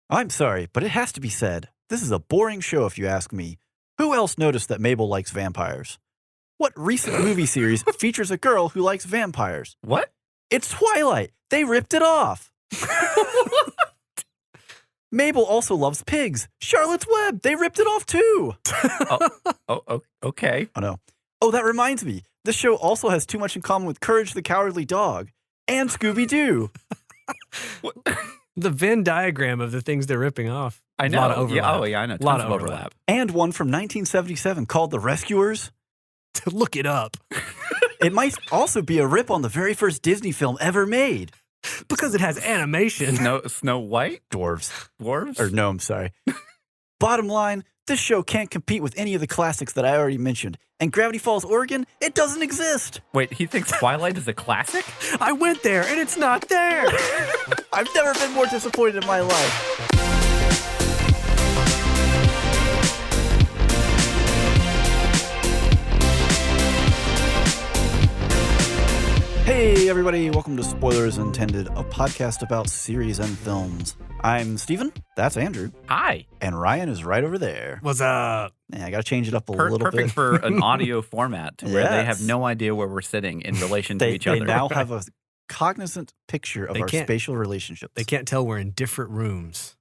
I'm sorry, but it has to be said. This is a boring show if you ask me. Who else noticed that Mabel likes vampires? What recent movie series features a girl who likes vampires? What? It's Twilight. They ripped it off. Mabel also loves pigs. Charlotte's Web. They ripped it off too. Okay. Oh, no. Oh, that reminds me. This show also has too much in common with Courage the Cowardly Dog and Scooby-Doo. The Venn diagram of the things they're ripping off. I know. A lot of overlap. Yeah, I know. A lot Tons of overlap. And one from 1977 called The Rescuers. Look it up. It might also be a rip on the very first Disney film ever made. Because it has animation. Snow White? Dwarves. Dwarves? Or gnomes, sorry. Bottom line, this show can't compete with any of the classics that I already mentioned. And Gravity Falls, Oregon, it doesn't exist. Wait, he thinks Twilight is a classic? I went there and it's not there. I've never been more disappointed in my life. Hey everybody, welcome to Spoilers Intended, a podcast about series and films. I'm Steven, that's Andrew, Hi. and Ryan is right over there. What's up? Yeah, I gotta change it up a little Perfect bit. for an audio format to where they have Yes. no idea where we're sitting in relation to each They other. now have a cognizant picture of They our can't- spatial relationships. They can't tell we're in different rooms.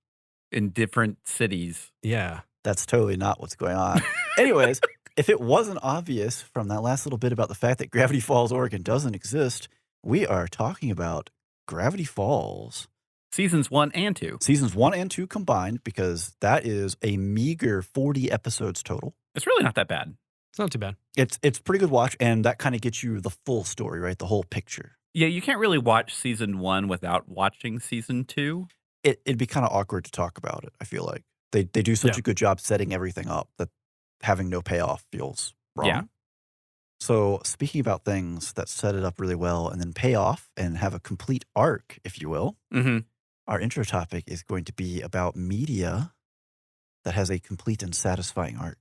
in different cities. Yeah. That's totally not what's going on. Anyways, if it wasn't obvious from that last little bit about the fact that Gravity Falls, Oregon doesn't exist, we are talking about Gravity Falls. Seasons 1 and 2. Seasons 1 and 2 combined, because that is a meager 40 episodes total. It's really not that bad. It's not too bad. It's pretty good watch, and that kind of gets you the full story, right? The whole picture. Yeah, you can't really watch season 1 without watching season 2. It'd be kind of awkward to talk about it, I feel like. They do such Yeah. a good job setting everything up that having no payoff feels wrong. Yeah. So speaking about things that set it up really well and then pay off and have a complete arc, if you will, Mm-hmm. our intro topic is going to be about media that has a complete and satisfying arc.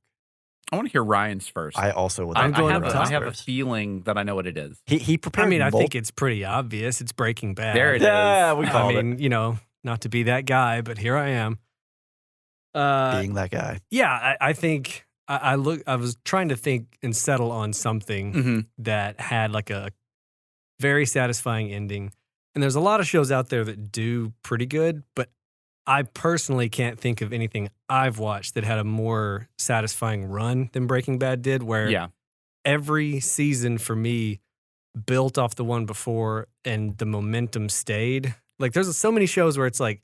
I want to hear Ryan's first. I also would I'm like to going hear up Ryan's top I have a first. feeling that I know what it is. He prepared I mean, I think it's pretty obvious. It's Breaking Bad. There it is. Yeah, we I called mean, you know, not to be that guy, but here I am. being that guy. Yeah, I think I was trying to think and settle on something Mm-hmm. that had like a very satisfying ending. And there's a lot of shows out there that do pretty good, but I personally can't think of anything I've watched that had a more satisfying run than Breaking Bad did, where Yeah. every season for me built off the one before and the momentum stayed. Like there's so many shows where it's like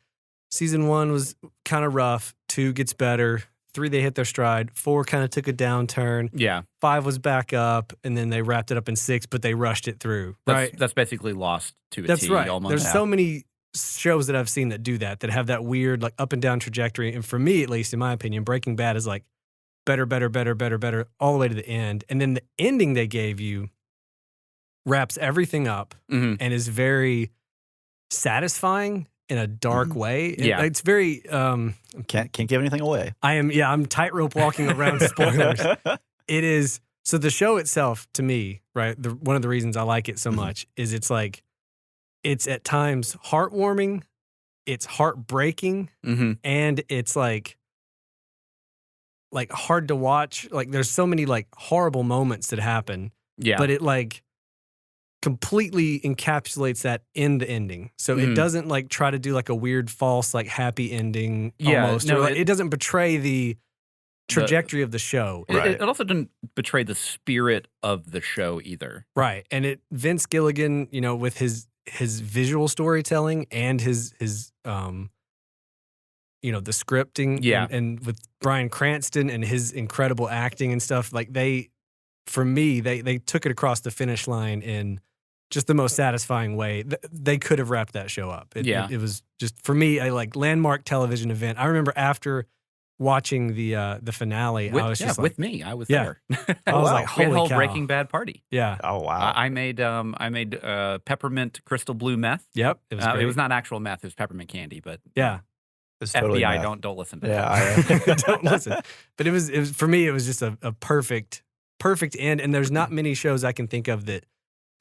season 1 was kind of rough, 2 gets better, 3 they hit their stride, 4 kind of took a downturn, Yeah. 5 was back up, and then they wrapped it up in 6, but they rushed it through. Right? That's basically Lost to a That's T right. almost. There's so many shows that I've seen that do that have that weird like up and down trajectory. And for me, at least in my opinion, Breaking Bad is like better, all the way to the end. And then the ending they gave you wraps everything up Mhm. and is very satisfying in a dark way. Yeah. It's very Can't give anything away. I'm tightrope walking around spoilers. It is so the show itself to me, right? One of the reasons I like it so much is it's at times heartwarming, it's heartbreaking, Mhm. and it's like hard to watch. Like there's so many like horrible moments that happen, Yeah. but it like completely encapsulates that in the ending. So it Mhm. doesn't like try to do like a weird false like happy ending Yeah, almost. no, Or, like, it doesn't betray the trajectory of the show. It- Right. It also didn't betray the spirit of the show either. Right. And Vince Gilligan, you know, with his visual storytelling and his you know, the scripting Yeah. and with Bryan Cranston and his incredible acting and stuff, like they took it across the finish line in just the most satisfying way. They could have wrapped that show up. It was just for me a like landmark television event. I remember after watching the finale, I was just like, with me. I was Yeah. there. I was wow. like, We had a holy whole cow. Breaking Bad party. Yeah. Oh, wow. I made peppermint crystal blue meth. Yep. It was It great. was not actual meth; it was peppermint candy. But Yeah. It's totally FBI, math. don't listen to Yeah, that. Don't listen. But it was for me, it was just a perfect end. And there's not many shows I can think of that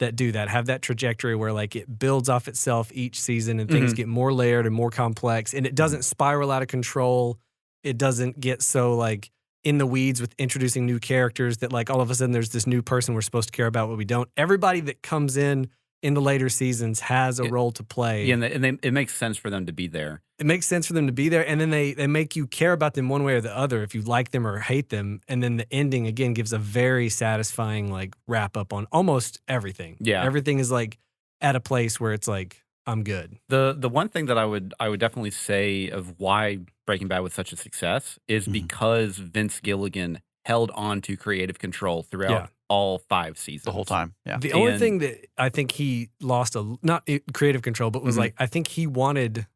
that do that, have that trajectory where like it builds off itself each season and things get more layered and more complex, and it doesn't spiral out of control. It doesn't get so like in the weeds with introducing new characters that like all of a sudden there's this new person we're supposed to care about, but we don't. Everybody that comes in the later seasons has a role to play. Yeah, it makes sense for them to be there. It makes sense for them to be there, and then they make you care about them one way or the other if you like them or hate them, and then the ending, again, gives a very satisfying like wrap-up on almost everything. Yeah. Everything is like at a place where it's like, I'm good. The one thing that I would definitely say of why Breaking Bad was such a success is because Vince Gilligan held on to creative control throughout all 5 seasons. The whole time, yeah. The only thing that I think he lost, not creative control, but was like, I think he wanted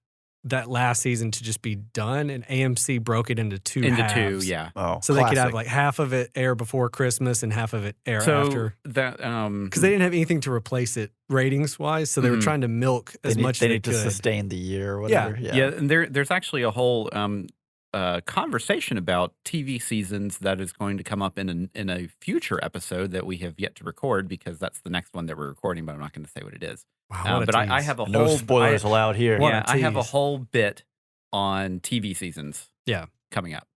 that last season to just be done, and AMC broke it into two halves. Yeah. Oh, so they could have like half of it air before Christmas and half of it air after. That because they didn't have anything to replace it ratings wise, so they were trying to milk as much as they need could to sustain the year or whatever. Yeah, and there's actually a whole conversation about TV seasons that is going to come up in a future episode that we have yet to record, because that's the next one that we're recording, but I'm not going to say what it is. Wow, but I have a no whole spoilers allowed here. Yeah, I have a whole bit on TV seasons. Coming up.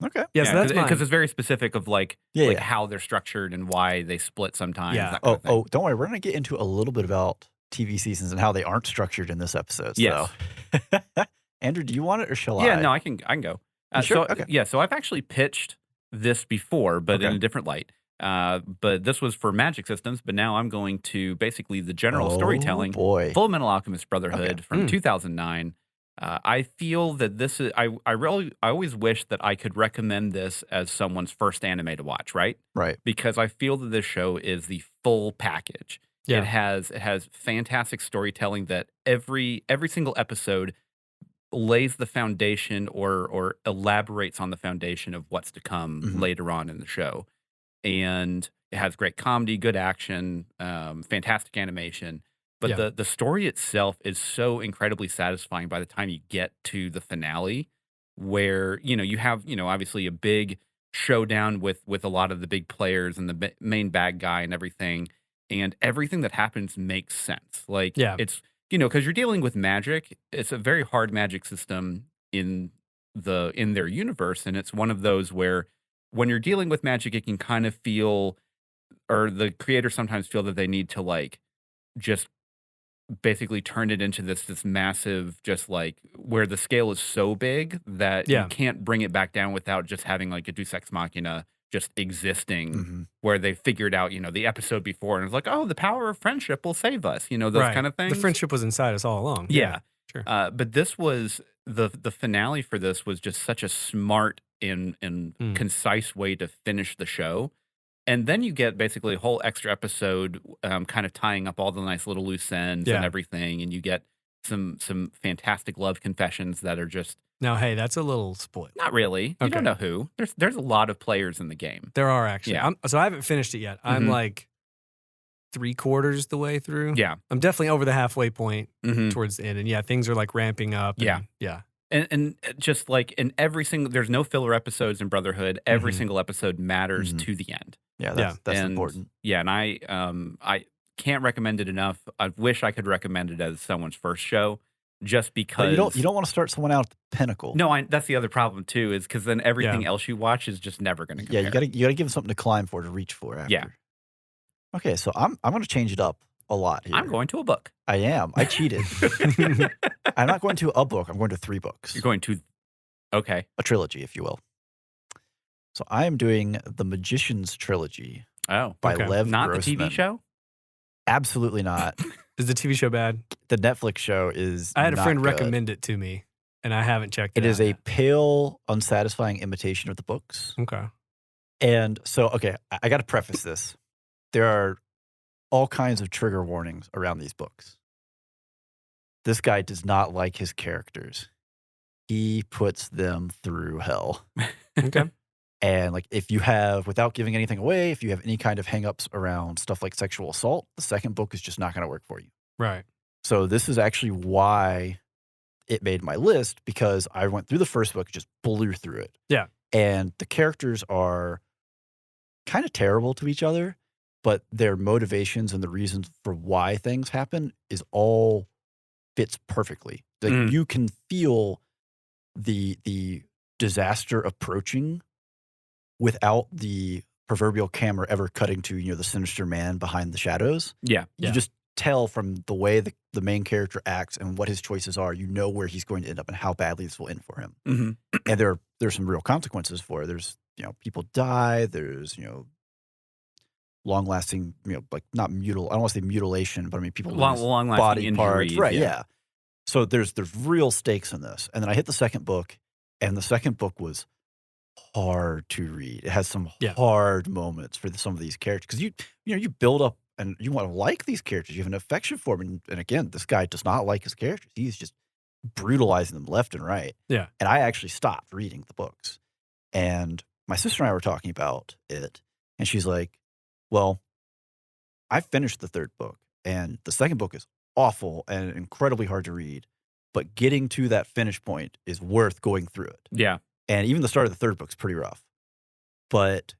Okay. Yeah, so that's because it's very specific of like how they're structured and why they split sometimes. Yeah. That kind of thing. Don't worry. We're going to get into a little bit about TV seasons and how they aren't structured in this episode. Yes. So. Andrew, do you want it or shall I? Yeah, no, I can go. Sure? So, okay. Yeah, so I've actually pitched this before, but in a different light. But this was for Magic Systems, but now I'm going to basically the general storytelling. Boy. Full Metal Alchemist Brotherhood from 2009. I feel that this is, I always wish that I could recommend this as someone's first anime to watch, right? Right. Because I feel that this show is the full package. Yeah. It has fantastic storytelling that every single episode lays the foundation or elaborates on the foundation of what's to come later on in the show. And it has great comedy, good action, fantastic animation. But the story itself is so incredibly satisfying by the time you get to the finale, where, you have, obviously a big showdown with a lot of the big players and the main bad guy and everything. And everything that happens makes sense. Like, it's, because you're dealing with magic. It's a very hard magic system in their universe. And it's one of those where when you're dealing with magic, it can kind of feel, or the creators sometimes feel that they need to like just basically turn it into this massive, just like where the scale is so big that you can't bring it back down without just having like a Deus Ex Machina just existing, where they figured out, the episode before, and it's like, oh, the power of friendship will save us, those kind of things. The friendship was inside us all along. Yeah. Sure. But this was the finale for this was just such a smart and concise way to finish the show. And then you get basically a whole extra episode kind of tying up all the nice little loose ends and everything. And you get some fantastic love confessions that are just... Now, hey, that's a little spoiled. Not really. You don't know who. There's a lot of players in the game. There are actually. Yeah. So I haven't finished it yet. I'm like 3/4 the way through. Yeah. I'm definitely over the halfway point towards the end. And things are like ramping up. Yeah. And just like in every single... There's no filler episodes in Brotherhood. Every single episode matters to the end. Yeah, that's important. Yeah, and I can't recommend it enough. I wish I could recommend it as someone's first show, just because But you don't want to start someone out at the pinnacle. No, that's the other problem too, is because then everything else you watch is just never going to compare. Yeah, you gotta give them something to climb for, to reach for after. Yeah. Okay, so I'm going to change it up a lot here. I'm going to a book. I am. I cheated. I'm not going to a book. I'm going to 3 books. You're going to a trilogy, if you will. So I am doing the Magician's Trilogy. Oh, by Lev not Grossman. the TV show. Absolutely not. Is the TV show bad? The Netflix show is. I had a friend not good. recommend it to me, and I haven't checked it out. It is a pale, unsatisfying imitation of the books. Okay. And so, I got to preface this. There are all kinds of trigger warnings around these books. This guy does not like his characters. He puts them through hell. Okay. And like, if you have, without giving anything away, if you have any kind of hangups around stuff like sexual assault, the second book is just not going to work for you. Right. So this is actually why it made my list, because I went through the first book, just blew through it. Yeah. And the characters are kind of terrible to each other, but their motivations and the reasons for why things happen is all fits perfectly. Like Mm. you can feel the disaster approaching without the proverbial camera ever cutting to, the sinister man behind the shadows. Yeah. You just tell from the way the main character acts and what his choices are, where he's going to end up and how badly this will end for him. hmm And there's some real consequences for it. There's, people die. There's, long-lasting, like not I don't want to say mutilation, but I mean people lose Long-lasting body parts. injuries. Right, yeah. So there's real stakes in this. And then I hit the second book, and the second book was hard to read. It has some hard moments for some of these characters because you build up and you want to like these characters. You have an affection for them. And again, this guy does not like his characters. He's just brutalizing them left and right. Yeah. And I actually stopped reading the books. And my sister and I were talking about it, and she's like, well, I finished the third book, and the second book is awful and incredibly hard to read, but getting to that finish point is worth going through it. Yeah. And even the start of the third book's pretty rough. But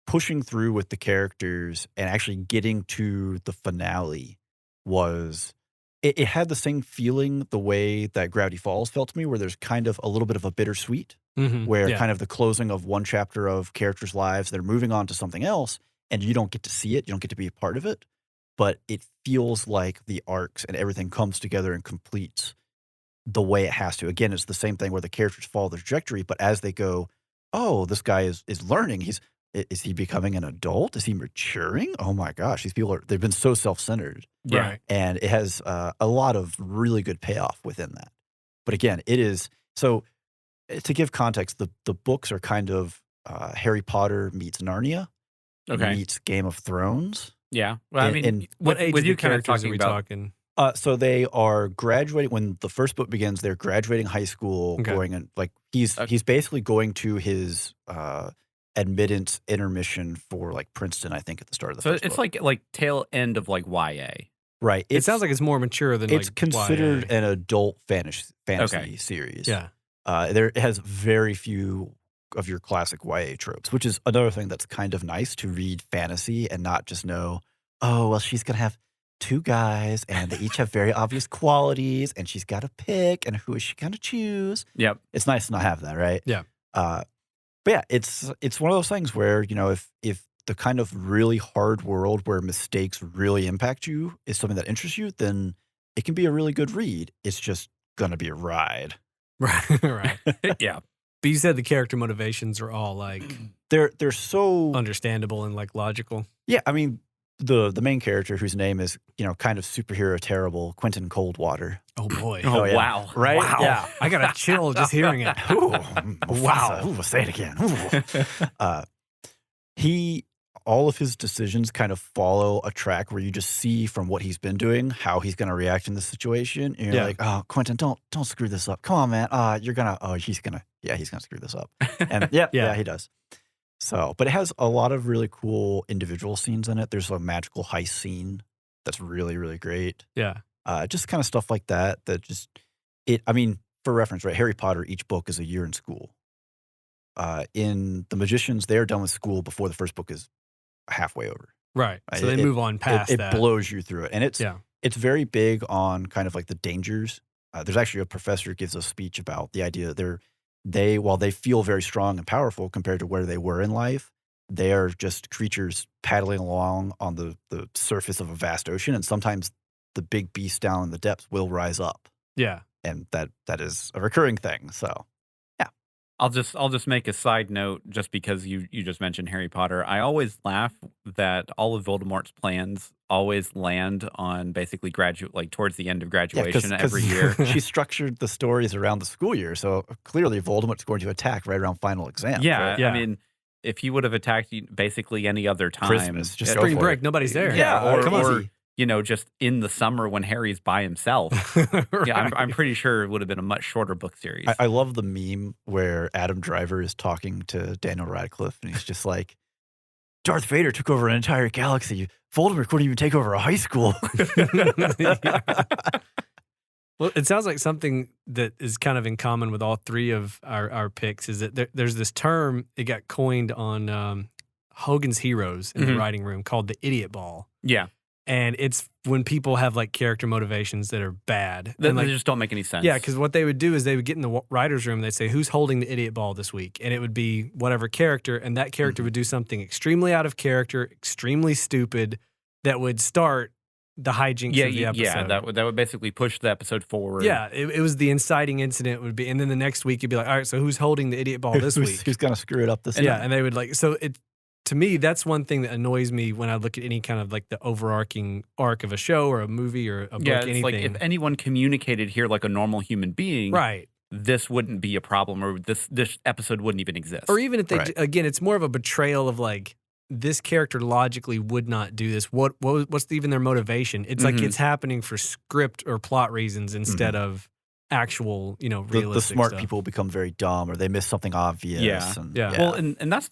pushing through with the characters and actually getting to the finale it had the same feeling the way that Gravity Falls felt to me, where there's kind of a little bit of a bittersweet, where kind of the closing of one chapter of characters' lives, they're moving on to something else, and you don't get to see it, you don't get to be a part of it, but it feels like the arcs and everything comes together and completes the way it has to. Again, it's the same thing where the characters follow their trajectory, but as they go, oh, this guy is learning. Is he becoming an adult? Is he maturing? Oh my gosh, these people they've been so self-centered. Yeah. Right. And it has a lot of really good payoff within that. But again, it is so to give context, the books are kind of Harry Potter meets Narnia, meets Game of Thrones. Yeah. Well, I mean, What age with of you the kind of characters talking are we about talking? So they are graduating when the first book begins. They're graduating high school, going in like he's basically going to his admittance intermission for like Princeton, I think, at the start of the first it's book. like tail end of like YA. Right. It sounds like it's more mature than it's like considered YA. an adult fantasy series. Yeah. It has very few of your classic YA tropes, which is another thing that's kind of nice to read fantasy and not just know, oh, well, she's going to have two guys and they each have very obvious qualities and she's got to pick and who is she going to choose? Yep. It's nice to not have that, right? Yeah. But yeah, it's one of those things where, if the kind of really hard world where mistakes really impact you is something that interests you, then it can be a really good read. It's just going to be a ride. Right. Right. Yeah. But you said the character motivations are all like They're so understandable and like logical. Yeah, I mean, the main character whose name is, kind of superhero terrible, Quentin Coldwater. Oh boy. Oh, yeah. wow. Right? Wow. Yeah. I got a chill just hearing it. Ooh, Wow. Mufasa. Ooh, say it again. Ooh. All of his decisions kind of follow a track where you just see from what he's been doing how he's going to react in this situation. And you're like, oh, Quentin, don't screw this up. Come on, man. He's going to screw this up. And yeah, he does. So, but it has a lot of really cool individual scenes in it. There's a magical heist scene that's really, really great. Yeah. Just kind of stuff like that. I mean, for reference, right? Harry Potter, each book is a year in school. In The Magicians, they're done with school before the first book is halfway over. Right. So they move on past it that. It blows you through it. And it's very big on kind of like the dangers. There's actually a professor who gives a speech about the idea that while they feel very strong and powerful compared to where they were in life, they are just creatures paddling along on the surface of a vast ocean. And sometimes the big beast down in the depths will rise up. Yeah. And that is a recurring thing. So, yeah. I'll just make a side note just because you just mentioned Harry Potter. I always laugh that all of Voldemort's plans always land on basically towards the end of graduation every year. She structured the stories around the school year, so clearly Voldemort's going to attack right around final exam. Yeah, right? I mean, if he would have attacked basically any other time, Christmas, just spring break, nobody's there. Yeah, or just in the summer when Harry's by himself. Right. Yeah, I'm pretty sure it would have been a much shorter book series. I love the meme where Adam Driver is talking to Daniel Radcliffe, and he's just like, Darth Vader took over an entire galaxy. Voldemort couldn't even take over a high school. Well, it sounds like something that is kind of in common with all three of our picks is that there's this term, it got coined on Hogan's Heroes in the writing room called the Idiot Ball. Yeah. And it's when people have like character motivations that are bad. They And, like, just don't make any sense. yeah, because what they would do is they would get in the writer's room. They'd say, who's holding the idiot ball this week? And it would be whatever character. And that character would do something extremely out of character, extremely stupid, that would start the hijinks of the episode. Yeah, that would basically push the episode forward. Yeah, it was the inciting incident would be. And then the next week, you'd be like, all right, so who's holding the idiot ball this week? Who's going to screw it up this week? Yeah, and they would like, so it, to me, that's one thing that annoys me when I look at any kind of like the overarching arc of a show or a movie or a book, Yeah, it's anything. like if anyone communicated here like a normal human being, right. this wouldn't be a problem, or this episode wouldn't even exist. Or even if they, Right. again, it's more of a betrayal of like, this character logically would not do this. What's even their motivation? It's like it's happening for script or plot reasons instead of actual, realistic the smart stuff. people become very dumb, or they miss something obvious. Yeah. And, Yeah. Well, and that's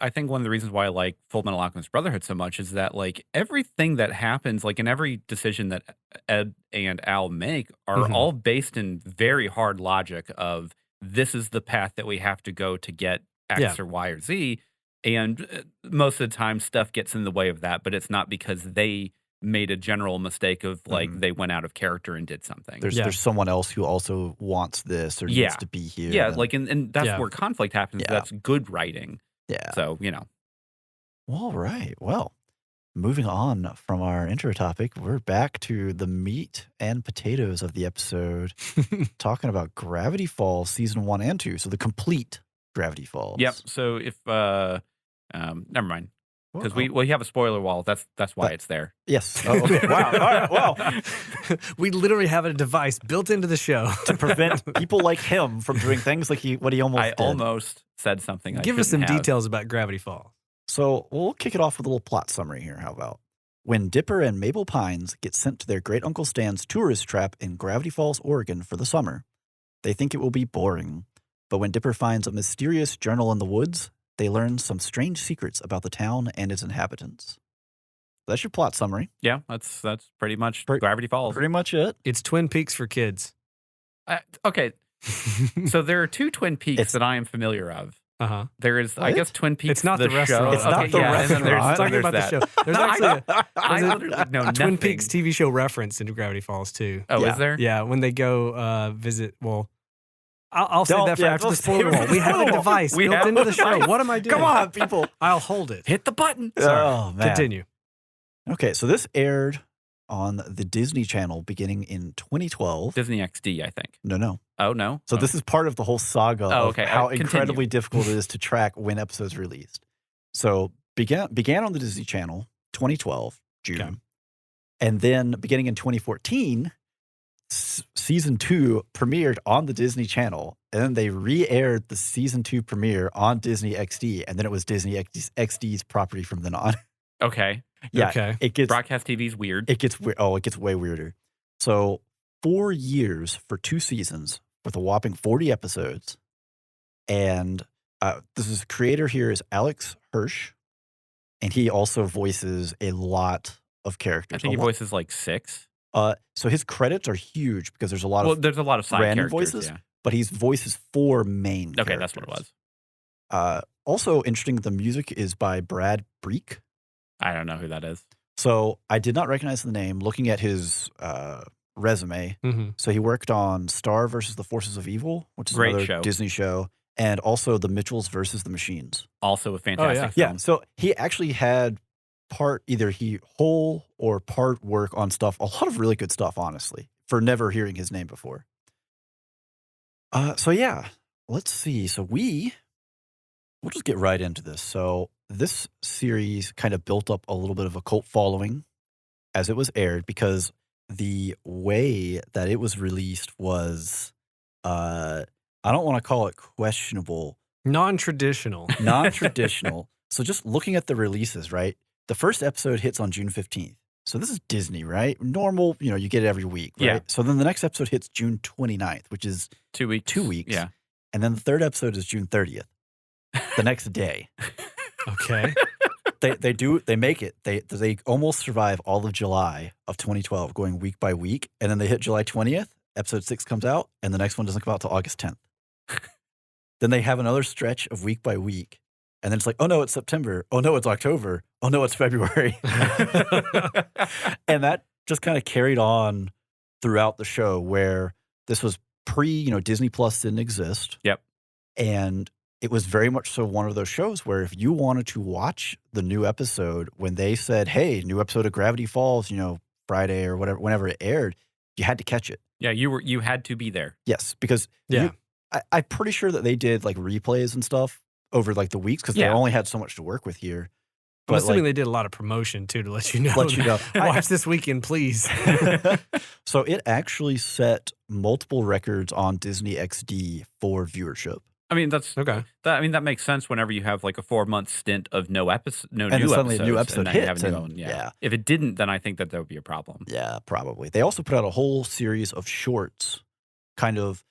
I think one of the reasons why I like Full Metal Alchemist Brotherhood so much is that like everything that happens, like in every decision that Ed and Al make are all based in very hard logic of this is the path that we have to go to get X or Y or Z. And most of the time stuff gets in the way of that, but it's not because they made a general mistake of like they went out of character and did something. There's someone else who also wants this or needs to be here. Yeah, and, like and that's where conflict happens. Yeah. That's good writing. yeah. So, All right. Well, moving on from our intro topic, we're back to the meat and potatoes of the episode, talking about Gravity Falls season 1 and 2. So the complete Gravity Falls. Yep. So if never mind. Because we have a spoiler wall. That's why it's there. Yes. Oh, okay. Wow. All right. Well, We literally have a device built into the show to prevent people like him from doing things like what he almost I did. almost said something. Give us some details about Gravity Falls. So we'll kick it off with a little plot summary here. How about when Dipper and Mabel Pines get sent to their great uncle Stan's tourist trap in Gravity Falls, Oregon for the summer, they think it will be boring. But when Dipper finds a mysterious journal in the woods, they learn some strange secrets about the town and its inhabitants. That's your plot summary. Yeah, that's pretty much Gravity Falls. Pretty much it. It's Twin Peaks for kids. Okay, so there are two Twin Peaks that I am familiar of. Uh-huh. There is, I What? guess, Twin Peaks. It's not the show. restaurant. It's not the and then there's- restaurant. Talking there's about the that. show. There's No, actually I there's literally know a Twin nothing. Peaks TV show reference into Gravity Falls too. Oh, Yeah. is there? Yeah, when they go visit, well, I'll save Don't- that for yeah, after the don't spoiler save it wall. for We the have a spoiler wall. device We built have into a the show. device. What am I doing? Come on, people. I'll hold it. Hit the button. Oh, man. Continue. Okay, so this aired on the Disney Channel beginning in 2012. Disney XD, I think. No. Oh no. So this is part of the whole saga Oh, of okay. how Continue. incredibly difficult it is to track when episodes released. So began on the Disney Channel 2012 June, Okay. and then beginning in 2014, season 2 premiered on the Disney Channel, and then they re-aired the season 2 premiere on Disney XD, and then it was Disney XD's property from then on. okay. Yeah, Okay. it gets Broadcast TV's weird. it gets it gets way weirder. So 4 years for 2 seasons with a whopping 40 episodes. And this is creator here is Alex Hirsch, and he also voices a lot of characters. I think he A lot- voices like 6. so his credits are huge because there's a lot Well, of there's a lot of side random characters. voices, Yeah. but he's voices 4 main Okay, characters. that's what it was. Also interesting, the music is by Brad Breek. I don't know who that is. So I did not recognize the name looking at his resume. Mm-hmm. So he worked on Star versus the Forces of Evil, which is Great another show. Disney show, and also The Mitchells versus the Machines. Also a fantastic Yeah, film. so he actually had whole or part work on stuff, a lot of really good stuff, honestly, for never hearing his name before. So yeah, let's see. So we'll just get right into this. So this series kind of built up a little bit of a cult following as it was aired because the way that it was released was, I don't want to call it questionable, Non-traditional. non-traditional. So just looking at the releases, right? The first episode hits on June 15th. So this is Disney, right? Normal, you get it every week, right? Yeah. So then the next episode hits June 29th, which is 2 weeks. 2 weeks. Yeah. And then the third episode is June 30th, the next day. Okay. They make it. They almost survive all of July of 2012, going week by week, and then they hit July 20th. Episode 6 comes out, and the next one doesn't come out till August 10th. Then they have another stretch of week by week, And then it's like, oh no, it's September. Oh no, it's October. Oh no, it's February. And that just kind of carried on throughout the show, where this was Disney Plus didn't exist. Yep. And it was very much so one of those shows where if you wanted to watch the new episode, when they said, hey, new episode of Gravity Falls, Friday or whatever, whenever it aired, you had to catch it. Yeah, you had to be there. Yes, because I'm pretty sure that they did like replays and stuff over like the weeks, because they only had so much to work with here. I'm assuming they did a lot of promotion too, to let you know. Watch this weekend, please. So it actually set multiple records on Disney XD for viewership. I mean, that's okay. That makes sense whenever you have like a 4-month stint of no new episodes. Suddenly a new episode hits. If it didn't, then I think that would be a problem. Yeah, probably. They also put out a whole series of shorts, kind of.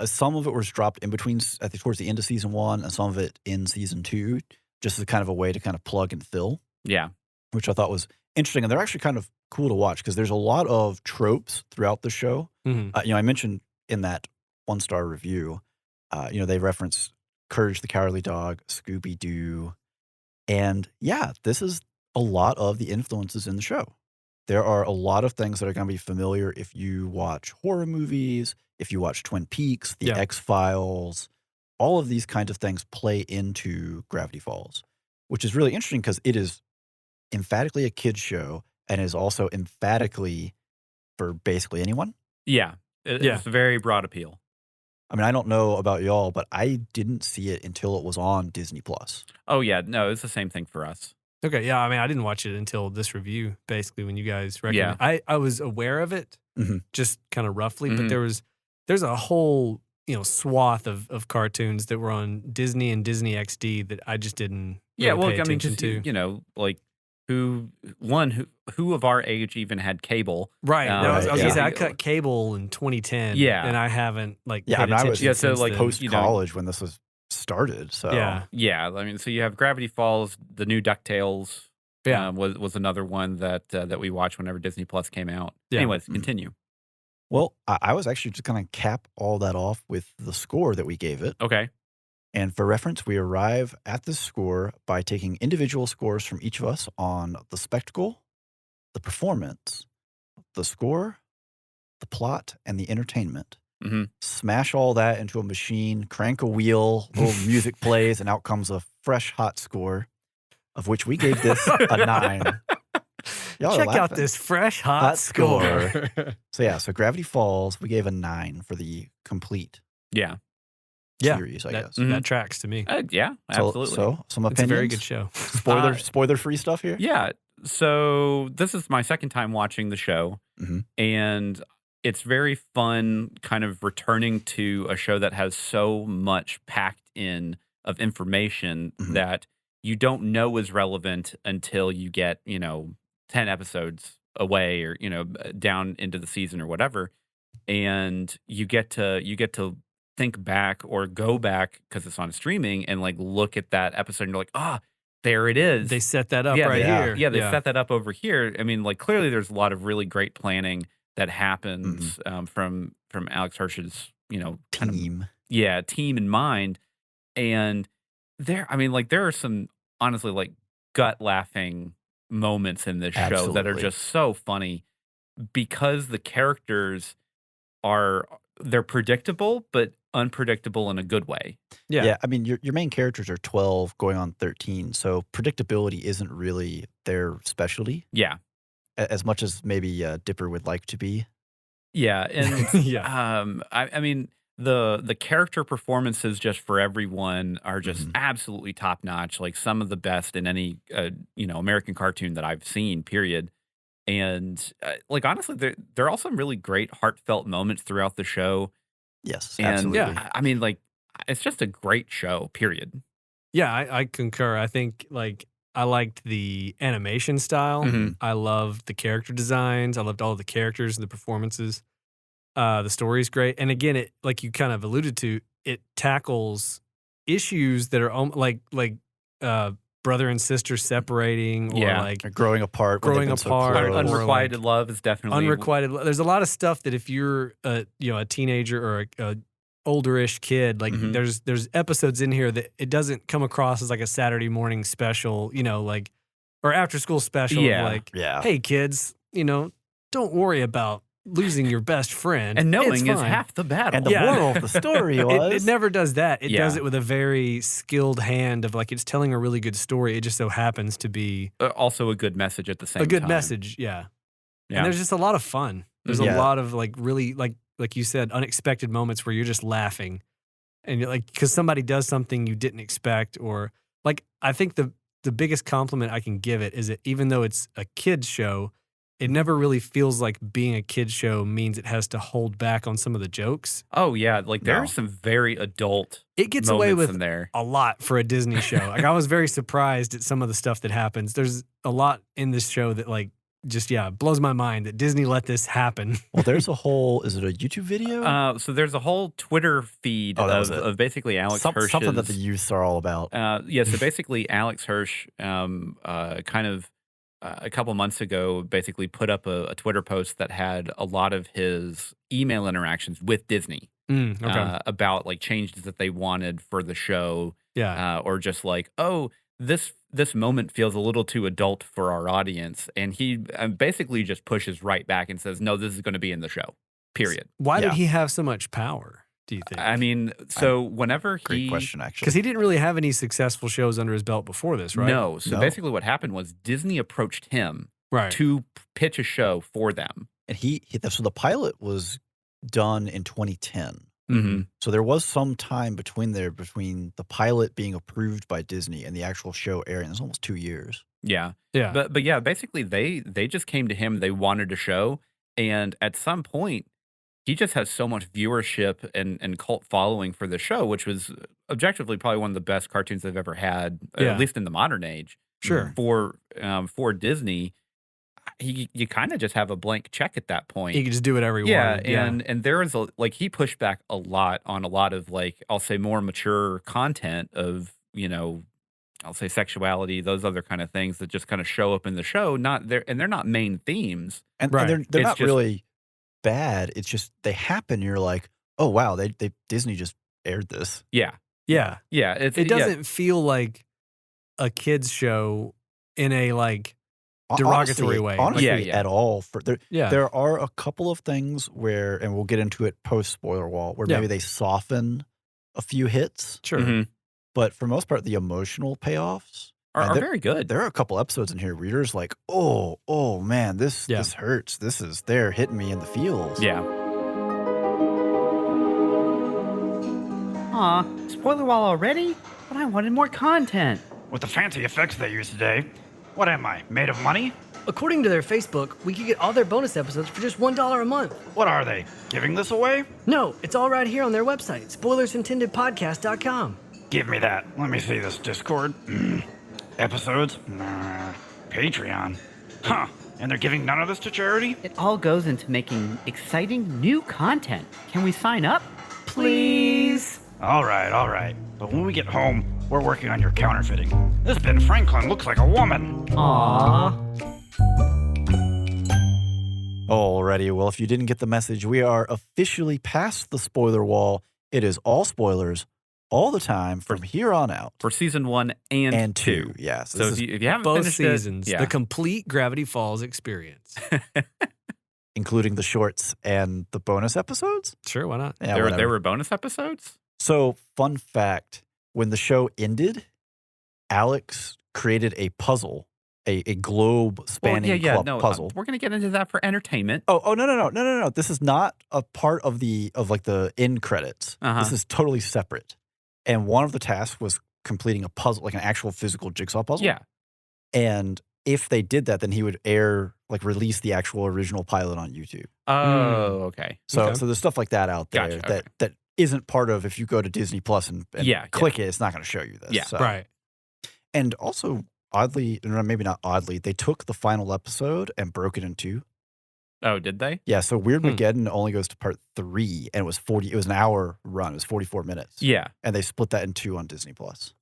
Some of it was dropped in between, I think, towards the end of season 1, and some of it in season 2, just as kind of a way to kind of plug and fill. Yeah. Which I thought was interesting. And they're actually kind of cool to watch, because there's a lot of tropes throughout the show. Mm-hmm. I mentioned in that 1-star review, they reference Courage the Cowardly Dog, Scooby-Doo. And yeah, this is a lot of the influences in the show. There are a lot of things that are going to be familiar if you watch horror movies, if you watch Twin Peaks, The X-Files. All of these kinds of things play into Gravity Falls, which is really interesting because it is emphatically a kid's show and is also emphatically for basically anyone. Yeah. It's a very broad appeal. I mean, I don't know about y'all, but I didn't see it until it was on Disney Plus. Oh, yeah. No, it's the same thing for us. Okay, yeah. I mean, I didn't watch it until this review, basically, when you guys recommended it. I was aware of it, just kind of roughly, but there's a whole swath of cartoons that were on Disney and Disney XD that I just didn't pay attention to. Like who of our age even had cable? Right. I was gonna say, I cut cable in 2010. Yeah. And I haven't paid I attention was since then. post-college when this was started. So yeah. I mean, so you have Gravity Falls, the new DuckTales. Was another one that we watched whenever Disney Plus came out. Yeah. Anyways, continue. Well, I was actually just going to cap all that off with the score that we gave it. Okay. And for reference, we arrive at this score by taking individual scores from each of us on the spectacle, the performance, the score, the plot, and the entertainment. Smash all that into a machine, crank a wheel, little music plays, and out comes a fresh, hot score, of which we gave this a 9. Check out this fresh, hot score. So Gravity Falls, we gave a 9 for the complete series, I guess. That tracks to me. Yeah, absolutely. So some opinions. It's a very good show. Spoiler-free stuff here? Yeah. So this is my second time watching the show, and it's very fun kind of returning to a show that has so much packed in of information that you don't know is relevant until you get, 10 episodes away or, down into the season or whatever. And you get to think back or go back because it's on streaming and like look at that episode and you're like, there it is. They set that up here. Yeah, they set that up over here. I mean, like clearly there's a lot of really great planning that happens from Alex Hirsch's, team. Team in mind. And there are some honestly like gut laughing moments in this show that are just so funny because the characters they're predictable, but unpredictable in a good way. Yeah. I mean, your main characters are 12 going on 13. So predictability isn't really their specialty. Yeah. As much as maybe Dipper would like to be. Yeah. And I mean, the character performances just for everyone are just absolutely top notch. Like some of the best in any, American cartoon that I've seen, period. And like, honestly, there are also some really great heartfelt moments throughout the show. Yes, and absolutely. I mean, like, it's just a great show, period. Yeah, I concur. I think, like, I liked the animation style. I loved the character designs. I loved all the characters and the performances. The story's great. And again, it, like you kind of alluded to, it tackles issues that are like brother and sister separating or like growing apart. Unrequited love is definitely unrequited love. There's a lot of stuff that if you're a teenager or a olderish kid, like Mhm. there's episodes in here that it doesn't come across as like a Saturday morning special, like or after school special of Yeah. like, Yeah. hey kids, don't worry about losing your best friend. And It's knowing is fine. half the battle. And the Yeah. moral of the story was It never does that. It does Yeah. it with a very skilled hand of like it's telling a really good story. It just so happens to be Also a good message at the same a good time. message. Yeah. Yeah. And there's just a lot of fun. There's Yeah. a lot of like really like you said, unexpected moments where you're just laughing. And you're like, because somebody does something you didn't expect, or like I think the biggest compliment I can give it is that even though it's a kid's show, it never really feels like being a kid's show means it has to hold back on some of the jokes. Oh yeah, like there No. are some very adult It gets moments away with in there. a lot for a Disney show. Like I was very surprised at some of the stuff that happens. There's a lot in this show that like just blows my mind that Disney let this happen. Well, there's a whole. Is it a YouTube video? So there's a whole Twitter feed Oh, that was it. of basically Alex Hirsch's. Something that the youths are all about. Yeah, so basically Alex Hirsch kind of a couple months ago basically put up a Twitter post that had a lot of his email interactions with Disney Okay. about like changes that they wanted for the show, Yeah. or just like, oh, this moment feels a little too adult for our audience, and he basically just pushes right back and says, no, this is going to be in the show, period. Why did Yeah. he have so much power, do you think? I mean, so whenever Great he question, actually. Because he didn't really have any successful shows under his belt before this, right? No. So No. basically what happened was Disney approached him Right. to pitch a show for them. And so the pilot was done in 2010. Mhm. So there was some time between the pilot being approved by Disney and the actual show airing. It was almost 2 years. Yeah. Yeah. But yeah, basically they just came to him, they wanted a show, and at some point he just has so much viewership and cult following for the show, which was objectively probably one of the best cartoons they've ever had, Yeah. at least in the modern age. Sure. For Disney, you kind of just have a blank check at that point. He could just do whatever he Yeah, wanted. and there is he pushed back a lot on a lot of like I'll say more mature content of I'll say sexuality, those other kind of things that just kind of show up in the show. They're not main themes. And, Right. and they're It's not just- really bad. It's just they happen. You're like, oh wow, they Disney just aired this. Yeah, Yeah. yeah. It doesn't feel like a kid's show in a like derogatory way. Honestly, Yeah. at all. yeah. There are a couple of things where, and we'll get into it post spoiler wall, where Yeah. maybe they soften a few hits. Sure. Mhm. But for the most part, the emotional payoffs are and very good. There are a couple episodes in here where you're just like, oh man, this hurts. They're hitting me in the feels. Yeah. Aw, spoiler wall already? But I wanted more content. With the fancy effects they use today, what am I, made of money? According to their Facebook, we could get all their bonus episodes for just $1 a month. What are they, giving this away? No, it's all right here on their website, spoilersintendedpodcast.com. Give me that. Let me see this Discord. Episodes? Nah. Patreon? Huh. And they're giving none of this to charity? It all goes into making exciting new content. Can we sign up? Please? All right. But when we get home, we're working on your counterfeiting. This Ben Franklin looks like a woman. Aww. Alrighty, well, if you didn't get the message, we are officially past the spoiler wall. It is all spoilers all the time from here on out. For season 1 and 2. Yeah. So if you haven't Both finished seasons. it, yeah. The complete Gravity Falls experience. including the shorts and the bonus episodes. Sure, why not? Yeah, there whatever. were bonus episodes? So, fun fact, when the show ended, Alex created a puzzle, a globe spanning puzzle. We're going to get into that for entertainment. Oh, no. This is not a part of the end credits. Uh-huh. This is totally separate. And one of the tasks was completing a puzzle, like an actual physical jigsaw puzzle. Yeah. And if they did that, then he would release the actual original pilot on YouTube. Oh, okay. So Okay. so there's stuff like that out there Gotcha, okay. that isn't part of, if you go to Disney Plus and click it, it's not going to show you this. Yeah. So. Right. And also, oddly, or maybe not oddly, they took the final episode and broke it in two. Oh, did they? Yeah, so Weird Hmm. Mageddon only goes to part 3, and it was an hour run. It was 44 minutes. Yeah. And they split that in two on Disney Plus.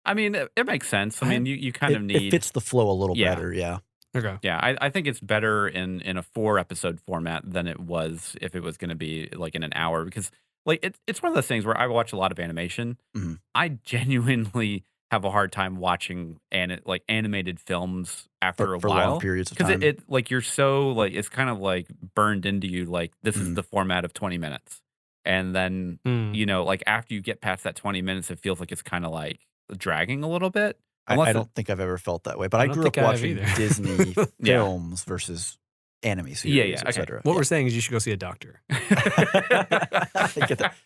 I mean, it makes sense. I mean, you kind of It need. fits the flow a little Yeah. better, yeah. Okay. Yeah, I think it's better in a 4-episode format than it was if it was going to be like in an hour, because like it's one of those things where I watch a lot of animation. Mhm. I genuinely have a hard time watching like animated films after a For long while periods of because time. it like you're so like it's kind of like burned into you. Like this is Mhm. the format of 20 minutes, and then Mm. like after you get past that 20 minutes, it feels like it's kind of like dragging a little bit. I Unless don't think I've ever felt that way, but I I don't grew up think I have watching either. Disney Yeah. films versus anime series, Yeah, okay. etc. What we're saying is you should go see a doctor.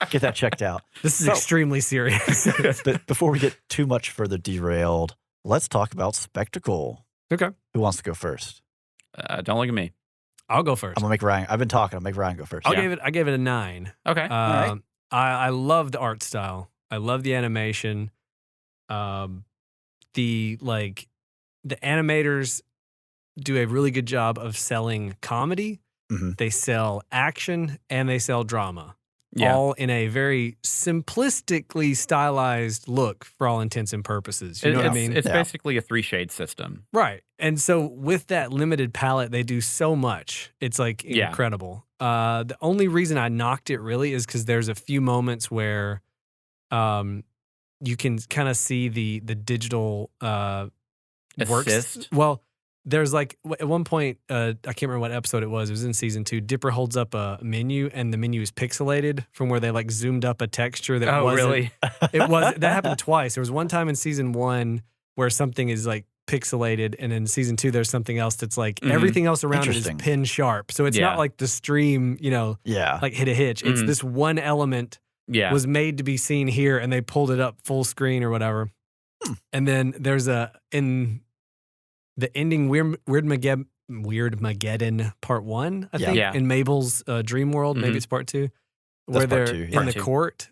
Get that checked out. This is So- extremely serious. But before we get too much further derailed, let's talk about spectacle. Okay. Who wants to go first? Don't look at me. I'll go first. I'm gonna make Ryan. I've been talking. I'll make Ryan go first. I gave it a 9. Okay. right. I love the art style. I love the animation. The animators do a really good job of selling comedy. Mhm. They sell action and they sell drama. Yeah. All in a very simplistically stylized look for all intents and purposes. You know what I mean? It's Yeah. basically a 3-shade system. Right. And so with that limited palette, they do so much. It's like Yeah. incredible. The only reason I knocked it really is because there's a few moments where you can kind of see the digital works. Assist? Well, there's like at one point, I can't remember what episode it was. It was in season 2. Dipper holds up a menu and the menu is pixelated from where they like zoomed up a texture that Oh, wasn't. really? That happened twice. There was one time in season 1 where something is like pixelated, and in season 2 there's something else that's like Mhm. everything else around it is Interesting. pin sharp. So it's Yeah. not like the stream, Yeah. like hit a hitch. It's Mhm. this one element Yeah. was made to be seen here, and they pulled it up full screen or whatever. And then there's in the ending Weirdmageddon Part 1, I Yeah. think, Yeah. in Mabel's dream world. Maybe Mhm. it's Part 2. That's Where part they're 2, in yeah. the Part 2. court.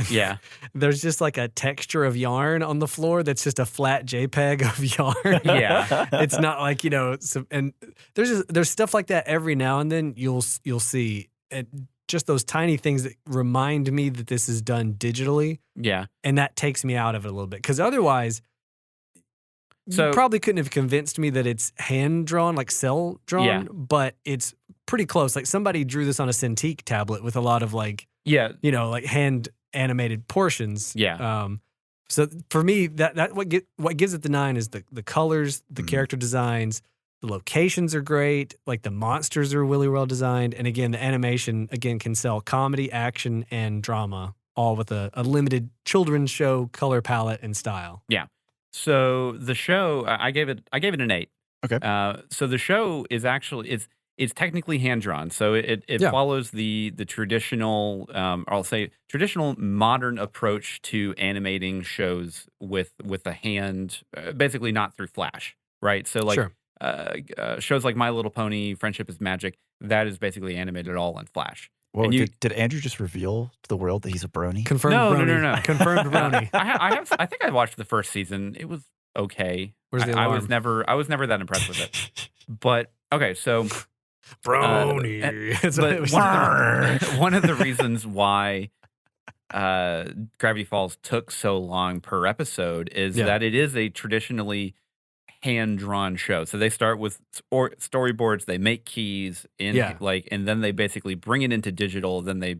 Yeah. There's just like a texture of yarn on the floor that's just a flat JPEG of yarn. Yeah. It's not like, and there's stuff like that every now and then you'll see, and just those tiny things that remind me that this is done digitally, Yeah. and that takes me out of it a little bit, because otherwise So- you probably couldn't have convinced me that it's hand drawn, like cell drawn, Yeah. but it's pretty close. Like somebody drew this on a Cintiq tablet with a lot of like Yeah. like hand animated portions. Yeah. So for me, that what gives it the 9 is the colors, the character designs, the locations are great. Like the monsters are really well designed, and again, the animation can sell comedy, action, and drama, all with a limited children's show color palette and style. So the show, I gave it an 8. Okay. So the show is actually it's technically hand drawn. So it Yeah. follows the traditional, I'll say traditional modern approach to animating shows with a hand, basically not through Flash, right? So like Sure. shows like My Little Pony, Friendship is Magic, that is basically animated all in Flash. Well, And you- did Andrew just reveal to the world that he's a brony? Confirmed No, brony. no. Confirmed brony. I think I watched the first season. It was okay. Where's the I was alarm? never that impressed with it. But okay, so Brony. That's what it was. one of the reasons why Gravity Falls took so long per episode is Yeah. that it is a traditionally hand-drawn show. So they start with storyboards, they make keys in Yeah. and then they basically bring it into digital, then they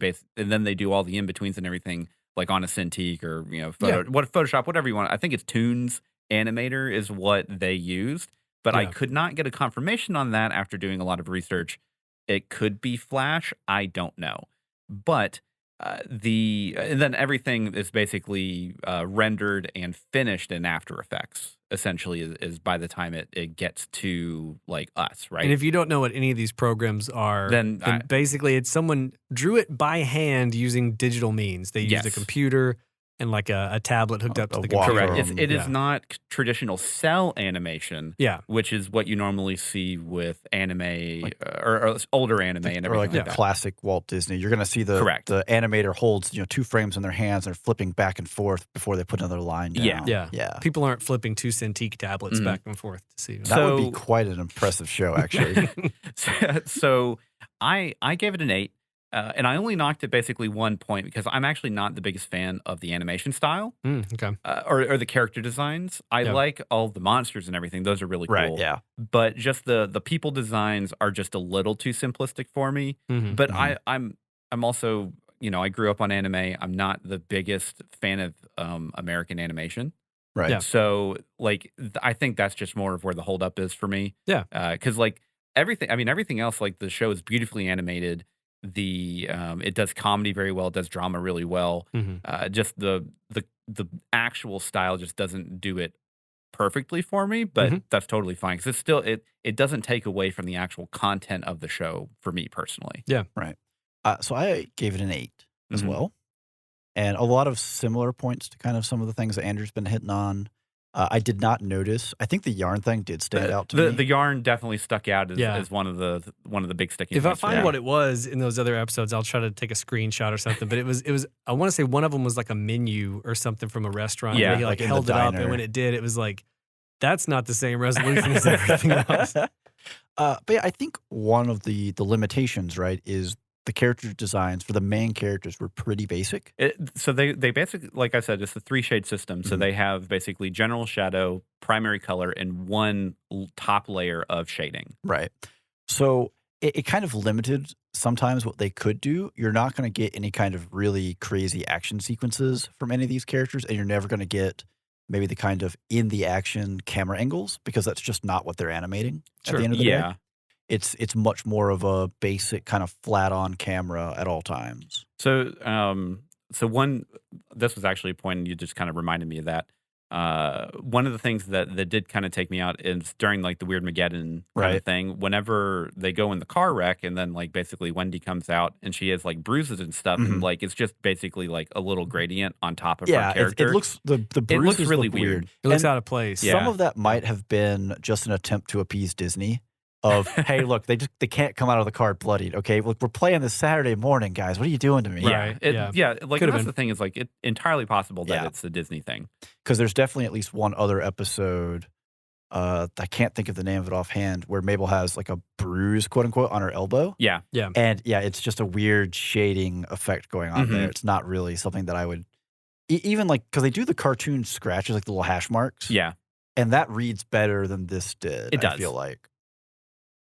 do all the in-betweens and everything like on a Cintiq or Photoshop, whatever you want. I think it's Toons Animator is what they used, but I Yeah. could not get a confirmation on that after doing a lot of research. It could be Flash, I don't know. But and then everything is basically rendered and finished in After Effects. Essentially, is by the time it gets to like us, right? And if you don't know what any of these programs are, Then basically it's someone drew it by hand using digital means. They used a Yes. computer and like a tablet hooked up to A the computer. walker. Correct. It is Yeah. not traditional cell animation, Yeah. which is what you normally see with anime or older anime and Or everything like like the that. classic Walt Disney. You're going to see the Correct. animator holds 2 frames in their hands and they're flipping back and forth before they put another line down. Yeah. Yeah. People aren't flipping 2 Cintiq tablets Mhm. back and forth to see. That would be So- quite an impressive show, actually. So I gave it an 8, and I only knocked it basically 1 point because I'm actually not the biggest fan of the animation style Okay. or the character designs. I Yeah. like all the monsters and everything; those are really Right, cool. yeah. But just the people designs are just a little too simplistic for me. Mhm. But Mhm. I'm also I grew up on anime. I'm not the biggest fan of American animation. Right. Yeah. So, like, I think that's just more of where the holdup is for me. Yeah. Because like everything else, like the show is beautifully animated. It does comedy very well. It does drama really well. Just the actual style just doesn't do it perfectly for me, but that's totally fine because it's still it doesn't take away from the actual content of the show for me personally. Yeah. Right. So I gave it an 8 as Mhm. well. And a lot of similar points to kind of some of the things that Andrew's been hitting on. I did not notice. I think the yarn thing did stand out to me. The yarn definitely stuck out as, Yeah. as one of the big sticking If I points. find for what me. it was in those other episodes, I'll try to take a screenshot or something. But it was. I want to say one of them was like a menu or something from a restaurant. Yeah, where he like in the held it up, and diner. when it did, it was like, that's not the same resolution as everything else. But yeah, I think one of the limitations, right, is the character designs for the main characters were pretty basic. So they basically, like I said, it's a 3-shade system. So Mhm. they have basically general shadow, primary color, and one top layer of shading. Right. So it kind of limited sometimes what they could do. You're not going to get any kind of really crazy action sequences from any of these characters, and you're never going to get maybe the kind of in the action camera angles because that's just not what they're animating at Sure. the end of the day. Yeah. It's much more of a basic kind of flat on camera at all times. So this was actually a point, and you just kind of reminded me of that. One of the things that did kind of take me out is during like the Weird Mageddon kind Right. of thing. Whenever they go in the car wreck, and then like basically Wendy comes out and she has like bruises and stuff, and Mhm. like it's just basically like a little gradient on top of her Yeah, character. it looks the looks bruises really look weird. It looks And out of place. Yeah. some of that might have been just an attempt to appease Disney. Of hey, look, they can't come out of the car bloodied. Okay, look, we're playing this Saturday morning, guys. What are you doing to me? Right. Yeah. Like Could've that's been. the thing is like it's entirely possible that Yeah. it's a Disney thing. Because there's definitely at least one other episode. I can't think of the name of it offhand, where Mabel has like a bruise, quote unquote, on her elbow. Yeah. And yeah, it's just a weird shading effect going on there. Mhm. It's not really something that I would even like because they do the cartoon scratches, like the little hash marks. Yeah. And that reads better than this did. It I does. feel like.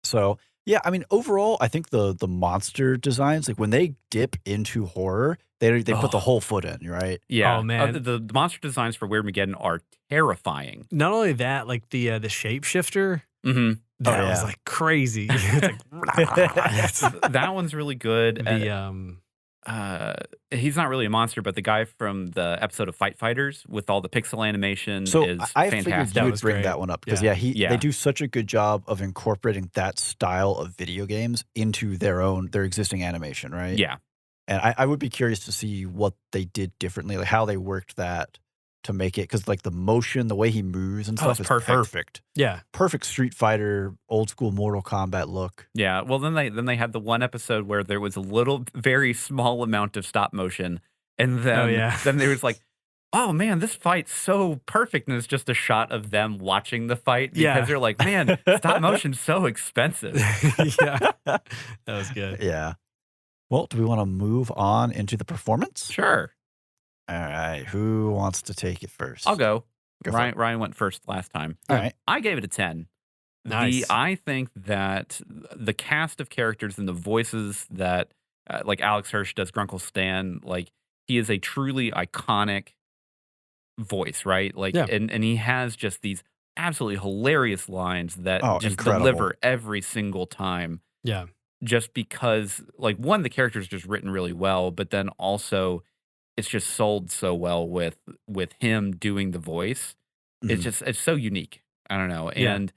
So yeah, I mean, overall, I think the monster designs, like when they dip into horror, they put the Oh. whole foot in, right? Yeah. Oh, man. The monster designs for Weird Mageddon are terrifying. Not only that, like the shapeshifter, Mm-hmm. that was yeah. like crazy. It's like That one's really good. He's not really a monster, but the guy from the episode of Fight Fighters with all the pixel animation So is I figured fantastic. That you would was bring great. that one up because Yeah. Yeah. they do such a good job of incorporating that style of video games into their existing animation, right? Yeah. And I would be curious to see what they did differently, like how they worked that to make it because like the motion, the way he moves and Oh, stuff it's is perfect. yeah. perfect Street Fighter, old school Mortal Kombat look. Yeah. Well, then they had the one episode where there was a very small amount of stop motion, and then yeah. then there was like, oh man, this fight's so perfect, and it's just a shot of them watching the fight because Yeah. they're like, man, stop motion's so expensive. Yeah. That was good. Yeah. Well, do we want to move on into the performance? Sure, All right. Who wants to take it first? I'll go. Go for it. Ryan went first last time. All right. I gave it a 10. Nice. I think that the cast of characters and the voices that, like Alex Hirsch does Grunkle Stan, like he is a truly iconic voice, right? Like, Yeah. and he has just these absolutely hilarious lines that Oh, just incredible. deliver every single time. Yeah. Just because, like, one, the character's just written really well, but then also it's just sold so well with him doing the voice. It's Mhm. just it's so unique. I don't know. Yeah. And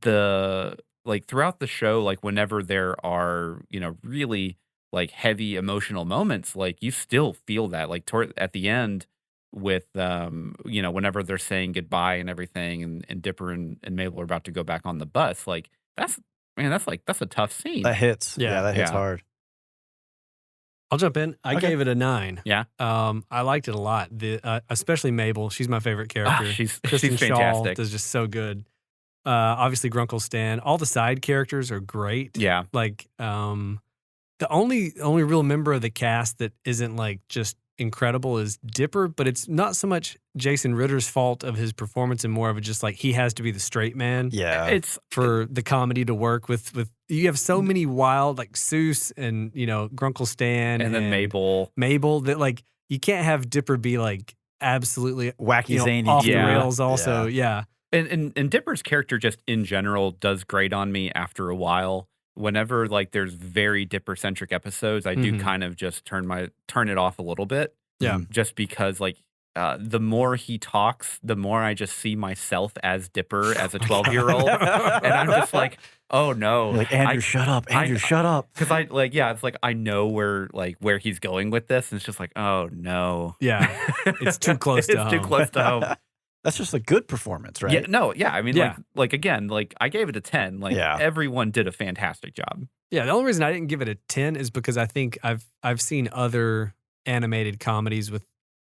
throughout the show, like whenever there are, really like heavy emotional moments, like you still feel that like at the end with, whenever they're saying goodbye and everything and Dipper and Mabel are about to go back on the bus, like that's a tough scene. That hits. Yeah. Yeah, that hits Yeah. hard. I'll jump in. I Okay. gave it a 9. Yeah. I liked it a lot. Especially Mabel. She's my favorite character. She's Kristen Shaw fantastic. does just so good. Obviously Grunkle Stan. All the side characters are great. Yeah. Like the only real member of the cast that isn't like just incredible is Dipper, but it's not so much Jason Ritter's fault of his performance and more of it just like he has to be the straight man. Yeah. It's For the comedy to work with you have so many wild like Seuss and Grunkle Stan and then Mabel. that like you can't have Dipper be like absolutely Wacky, zany, off the yeah. rails also. Yeah. And Dipper's character just in general does grate on me after a while. Whenever like there's very Dipper-centric episodes, I do kind of just turn it off a little bit. Yeah. Just because like the more he talks, the more I just see myself as Dipper as a 12-year-old. And I'm just like, oh no. You're like, Andrew, shut up. Andrew, shut up. Because it's like I know where he's going with this. And it's just like, oh no. Yeah. It's too close to home. It's too close to home. That's just a good performance, right? Yeah, no, yeah. I mean, Yeah. like again, like I gave it a 10. Like everyone did a fantastic job. Yeah, the only reason I didn't give it a 10 is because I think I've seen other animated comedies with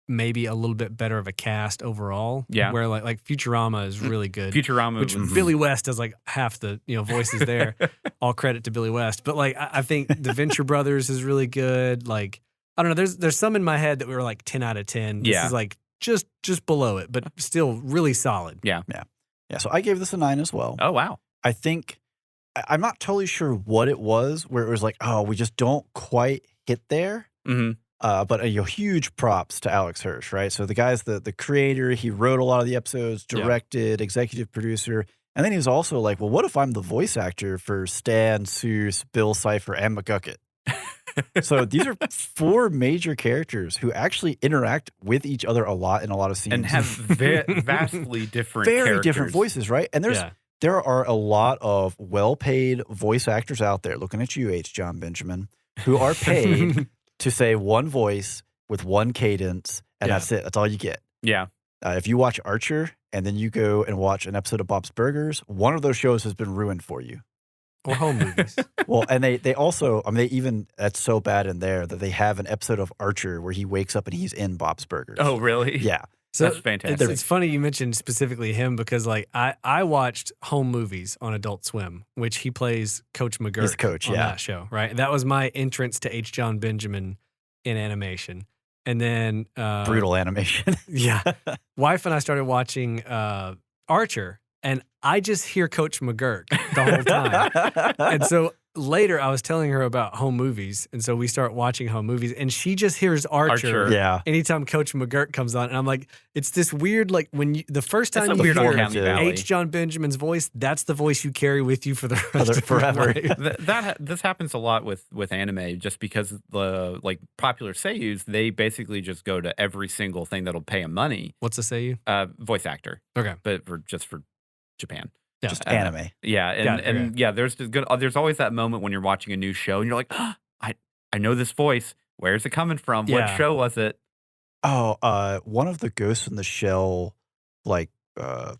maybe a little bit better of a cast overall. Yeah. Where like Futurama is really good. Futurama, which Billy West does like half the voices there. All credit to Billy West. But like I think The Venture Brothers is really good. Like I don't know, there's some in my head that we were like 10 out of 10. This is like just below it, but still really solid. Yeah. So I gave this a 9 as well. Oh wow. I think I'm not totally sure what it was where it was like, oh, we just don't quite hit there. Mm-hmm. But huge props to Alex Hirsch, right? So the guy's the creator. He wrote a lot of the episodes, directed, executive producer. And then he was also like, well, what if I'm the voice actor for Stan, Seuss, Bill Cipher, and McGucket? So these are 4 major characters who actually interact with each other a lot in a lot of scenes. And have vastly different very different voices, right? And there are a lot of well-paid voice actors out there, looking at you, H. John Benjamin, who are paid to say one voice with one cadence, and that's it. That's all you get. Yeah. If you watch Archer and then you go and watch an episode of Bob's Burgers, one of those shows has been ruined for you. Or home movies. Well, and they also, I mean, that's so bad in there that they have an episode of Archer where he wakes up and he's in Bob's Burgers. Oh, really? Yeah. So that's fantastic. It's funny you mentioned specifically him because like I watched home movies on Adult Swim, which he plays Coach McGurk. He's the coach, on that show, right? That was my entrance to H. John Benjamin in animation. And then brutal animation. Yeah. Wife and I started watching Archer, and I just hear Coach McGurk the whole time. And so later I was telling her about home movies, and so we start watching home movies, and she just hears Archer. Yeah. Anytime Coach McGurk comes on, and I'm like, it's this weird, like when the first time you weird hear Uncanny Valley. H. John Benjamin's voice, that's the voice you carry with you for the rest of forever. your life. This happens a lot with anime, just because the like popular seiyus, they basically just go to every single thing that'll pay them money. What's a seiyu? Voice actor. Okay. But just for Japan. Yeah. Just anime. Yeah, there's always that moment when you're watching a new show and you're like, oh, I know this voice. Where's it coming from? What show was it? Oh, one of the Ghost in the Shell like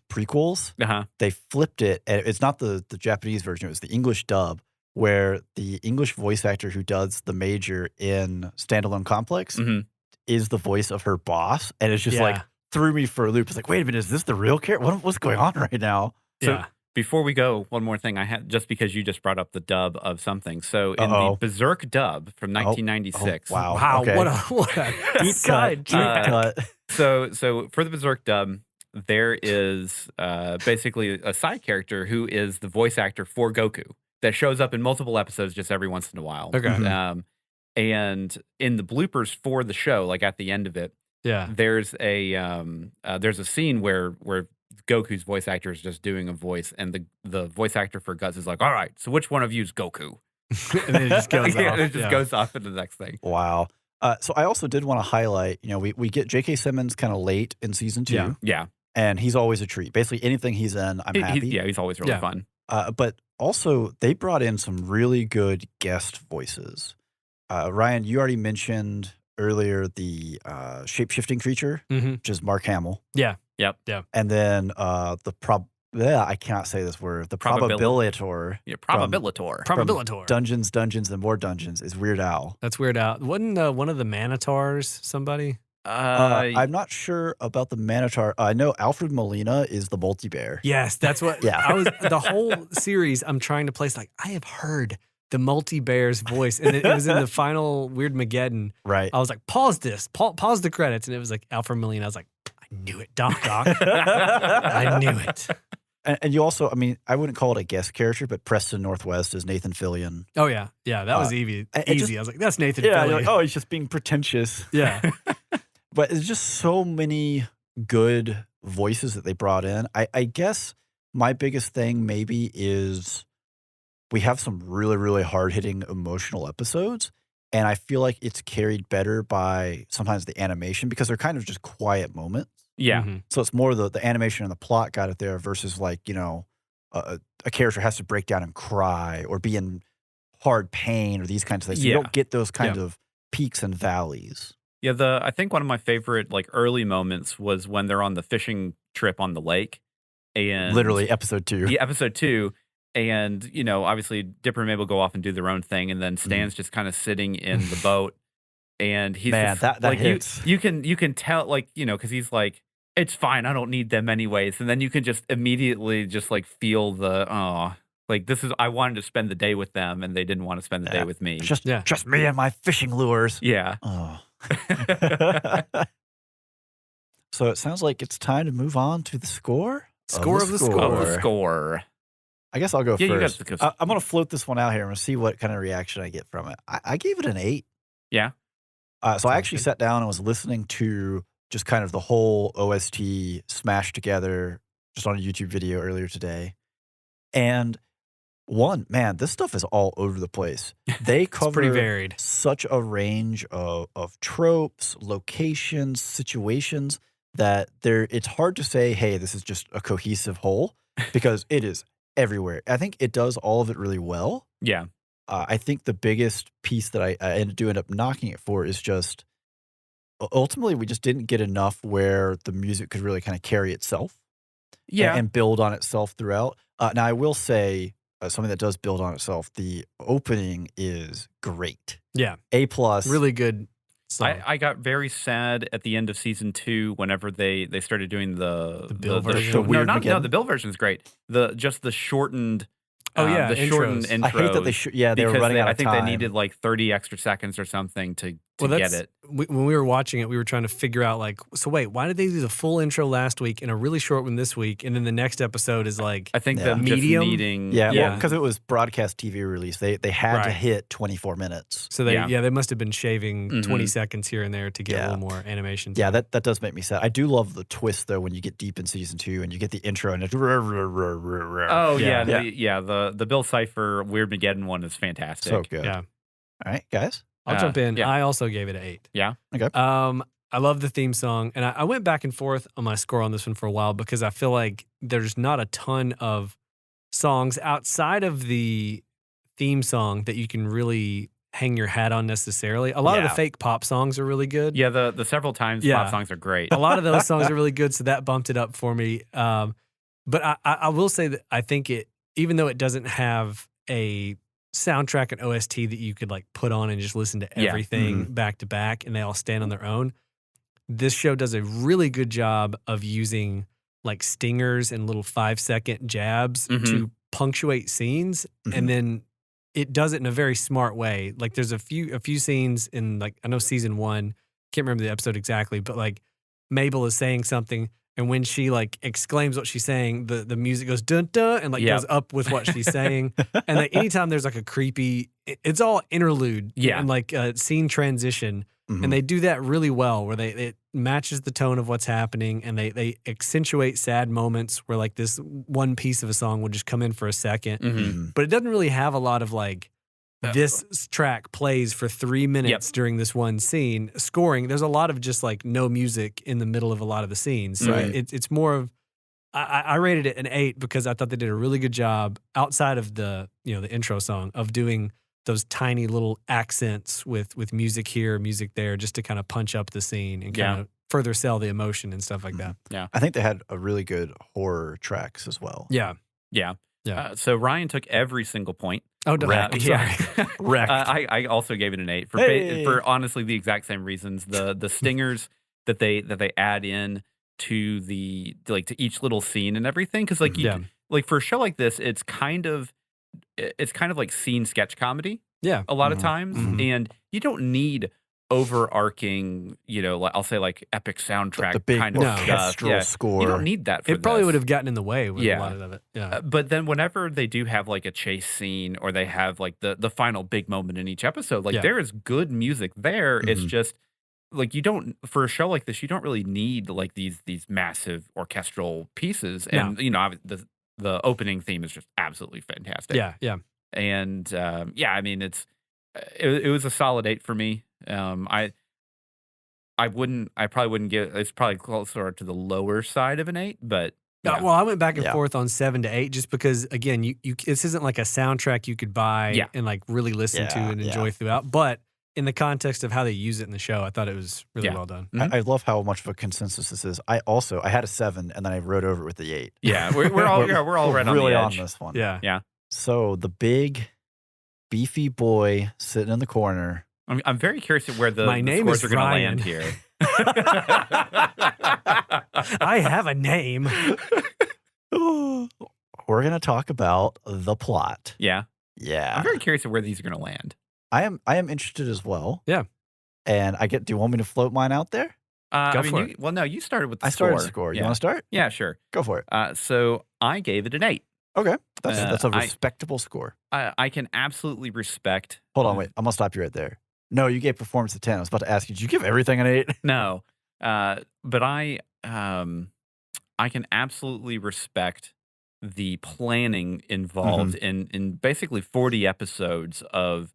prequels. They flipped it, and it's not the Japanese version. It was the English dub, where the English voice actor who does the Major in Standalone Complex is the voice of her boss, and it's just like threw me for a loop. It's like, wait a minute, is this the real character? What's going on right now? So before we go, one more thing I had, just because you just brought up the dub of something. So in the Berserk dub from 1996. Wow. Okay. What a deep cut. So for the Berserk dub, there is basically a side character who is the voice actor for Goku that shows up in multiple episodes just every once in a while. Okay. And in the bloopers for the show, like at the end of it, there's a scene where Goku's voice actor is just doing a voice, and the voice actor for Guts is like, all right, so which one of you is Goku? And then it just goes off. It just goes off into the next thing. Wow. So I also did want to highlight, we get J.K. Simmons kind of late in season 2. Yeah. And he's always a treat. Basically anything he's in, I'm happy. He's always really fun. But also they brought in some really good guest voices. Ryan, you already mentioned earlier the shape-shifting creature, which is Mark Hamill. Yeah. Yep. Yeah. And then I cannot say this word. The probabilitor. Yeah, probabilitor. Probabilitor. Dungeons, and more dungeons is Weird Al. That's Weird Al. Wasn't one of the Manitars somebody? I'm not sure about the Manitar. I know Alfred Molina is the multi-bear. Yes, that's what. Yeah. I was the whole series. I'm trying to place like I have heard the multi-bear's voice. And it was in the final Weird Mageddon. Right. I was like, pause this, pause the credits. And it was like Alpha Million. I was like, I knew it, Doc. I knew it. And you also, I mean, I wouldn't call it a guest character, but Preston Northwest is Nathan Fillion. Oh, yeah. Yeah, that was easy. just- I was like, that's Nathan Yeah, Fillion. you're like, oh, he's just being pretentious. Yeah. But there's just so many good voices that they brought in. I guess my biggest thing maybe is we have some really, really hard-hitting emotional episodes, and I feel like it's carried better by sometimes the animation because they're kind of just quiet moments. Yeah. Mhm. So it's more the animation and the plot got it there versus like, a character has to break down and cry or be in hard pain or these kinds of things. So you Yeah. don't get those kind of peaks and valleys. Yeah, I think one of my favorite like early moments was when they're on the fishing trip on the lake, and Literally episode 2. yeah, episode 2, and obviously Dipper and Mabel go off and do their own thing, and then Stan's just kind of sitting in the boat, and he's Man, just, that like hits. you can tell because he's like, it's fine, I don't need them anyways, and then you can just immediately just like feel the like I wanted to spend the day with them, and they didn't want to spend the day with me. Just me and my fishing lures. Yeah. Oh. So it sounds like it's time to move on to the score. Score of the score. Of the score. I guess I'll go Yeah, you got first. to go. I'm going to float this one out here and see what kind of reaction I get from it. I gave it an 8. Yeah. So I actually sat down and was listening to just kind of the whole OST smashed together just on a YouTube video earlier today. And man, this stuff is all over the place. They It's pretty cover varied. such a range of tropes, locations, situations that it's hard to say, hey, this is just a cohesive whole because it is everywhere. I think it does all of it really well. Yeah. I think the biggest piece that I do end up knocking it for is just ultimately we just didn't get enough where the music could really kind of carry itself Yeah. and build on itself throughout. Now, I will say something that does build on itself. The opening is great. Yeah. A+. Really good song. I got very sad at the end of season 2 whenever they started doing the Bill version? The weird no, Mageddon? the Bill version is great. The shortened Oh, yeah, the shortened intros. intros. I hate that they were because running out I of think time. they needed like 30 extra seconds or something to get it. When we were watching it, we were trying to figure out like, so wait, why did they do the full intro last week and a really short one this week, and then the next episode is like, I think Yeah. them just Medium? needing Yeah, because it was broadcast TV release. They had to Right. hit 24 minutes. so they Yeah. they must have been shaving Mhm. 20 seconds here and there to get a Yeah. little more animation. Yeah, time. that does make me sad. I do love the twist though when you get deep in season 2 and you get the intro and it's Oh Yeah. yeah, the Bill Cipher Weird Mageddon one is fantastic. so good. Yeah. All right, guys. I'll jump in. yeah. I also gave it an 8. Yeah. Okay. I love the theme song, and I went back and forth on my score on this one for a while because I feel like there's not a ton of songs outside of the theme song that you can really hang your hat on necessarily. A lot of the Yeah. fake pop songs are really good. Yeah, the several times Yeah. pop songs are great. A lot of those songs are really good, so that bumped it up for me. But I will say that I think it, even though it doesn't have a soundtrack and OST that you could like put on and just listen to Yeah. everything back to back and they all stand on their own, this show does a really good job of using like stingers and little 5-second jabs Mhm. to punctuate scenes, Mhm. and then it does it in a very smart way. Like there's a few scenes in like, I know season 1, can't remember the episode exactly, but like Mabel is saying something, and when she like exclaims what she's saying, the music goes dun dun and like Yep. goes up with what she's saying. And like anytime there's like a creepy, it's all interlude, Yeah. and like a scene transition. Mhm. And they do that really well, where it matches the tone of what's happening, and they accentuate sad moments where like this one piece of a song will just come in for a second, Mhm. Mhm. but it doesn't really have a lot of like Uh, this track plays for 3 minutes during this one scene. Scoring, there's a lot of just like no music in the middle of a lot of the scenes. So Right. it's more of, I rated it an 8 because I thought they did a really good job outside of the the intro song of doing those tiny little accents with music here, music there, just to kind of punch up the scene and kind Yeah. of further sell the emotion and stuff like that. I think they had a really good horror tracks as well. Yeah. Yeah. Yeah. So Ryan took every single point. Oh, no, Wrecked. I'm Yeah. sorry. Wrecked. I also gave it an 8 for Hey. for honestly the exact same reasons. The stingers that they add in to to each little scene and everything, because like Yeah. like for a show like this, it's kind of it's kind of like scene sketch comedy Yeah. a lot of Mhm, times, mhm. and you don't need overarching, I'll say like epic soundtrack The big kind of stuff. orchestral Yeah, score. you don't need that for It probably this. would have gotten in the way with a Yeah. lot of it. Yeah. But then whenever they do have like a chase scene or they have like the final big moment in each episode, like Yeah. there is good music there. It's Mhm. just like you don't for a show like this, you don't really need like these massive orchestral pieces. No. And the opening theme is just absolutely fantastic. Yeah. Yeah. And I mean it was a solid 8 for me. I probably wouldn't give it's probably closer to the lower side of an 8, but yeah. Well, I went back and Yeah. forth on 7 to 8 just because, again, you this isn't like a soundtrack you could buy Yeah. and like really listen to Yeah, and yeah. enjoy throughout. But in the context of how they use it in the show, I thought it was really Yeah. well done. Mhm. I love how much of a consensus this is. I had a 7, and then I wrote over it with the 8. Yeah, we're all we're all right really on on the edge. this one. Yeah. So the big, beefy boy sitting in the corner. I'm very curious at where the My name scores is are going to Ryan. land here. I have a name. We're gonna talk about the plot. Yeah, Yeah, I'm very curious at where these are going to land. I am interested as well. Yeah. And do you want me to float mine out there? Go for it. No, you started with the I started score. the score. You Yeah. want to start? Yeah, sure. Go for it. So I gave it an 8. Okay. That's a I- respectable score. I can absolutely respect. Hold on, wait. I'm gonna stop you right there. No, you gave performance a 10. I was about to ask you, did you give everything an 8? No, but I can absolutely respect the planning involved in basically 40 episodes of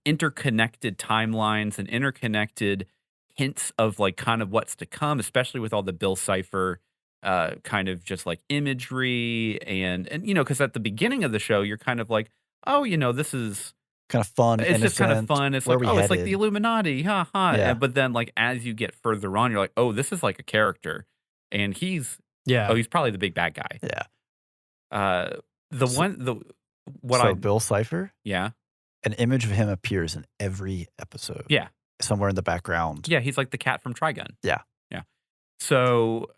interconnected timelines and interconnected hints of like kind of what's to come, especially with all the Bill Cipher kind of just like imagery and because at the beginning of the show you're kind of like, oh, this is Kind of fun. it's just kind of innocent. fun. It's Where like, we oh, it's like the headed? Illuminati, ha ha. Yeah. But then like as you get further on, you're like, oh, this is like a character, and he's Yeah. he's probably the big bad guy. Yeah. Bill Cipher, Yeah, an image of him appears in every episode. Yeah. Somewhere in the background. yeah, he's like the cat from Trigun. Yeah. So,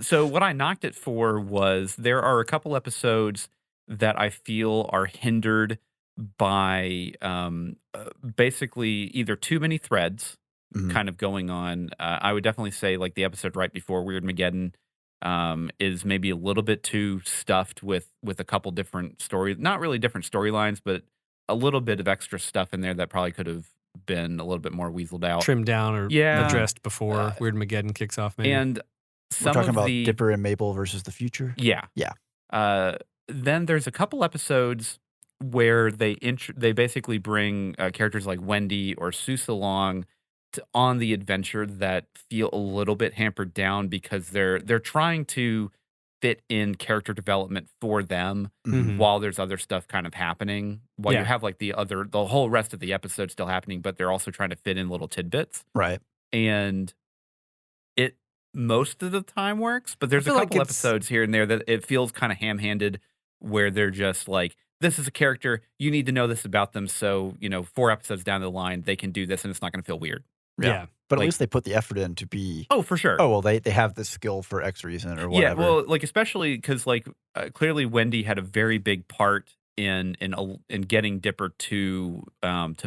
so what I knocked it for was there are a couple episodes that I feel are hindered by basically either too many threads Mhm. kind of going on. I would definitely say like the episode right before Weird Mageddon is maybe a little bit too stuffed with a couple different stories, not really different storylines, but a little bit of extra stuff in there that probably could have been a little bit more weaseled out. Trimmed down or Yeah. addressed before Weird Mageddon kicks off, maybe. And We're some talking of about the Dipper and Mabel versus the future. yeah. Yeah. Then there's a couple episodes where they basically bring characters like Wendy or Seuss along on the adventure that feel a little bit hampered down because they're trying to fit in character development for them Mhm. while there's other stuff kind of happening. While Yeah. you have like the whole rest of the episode still happening, but they're also trying to fit in little tidbits. Right. And it most of the time works, but there's a feel like couple it's- episodes here and there that it feels kind of ham-handed where they're just like, this is a character, you need to know this about them, so 4 episodes down the line they can do this and it's not going to feel weird. Yeah. But at Like- least they put the effort in to be, Oh, for sure. oh, well, they have this skill for X reason or yeah, whatever. well, like especially because like clearly Wendy had a very big part in getting Dipper to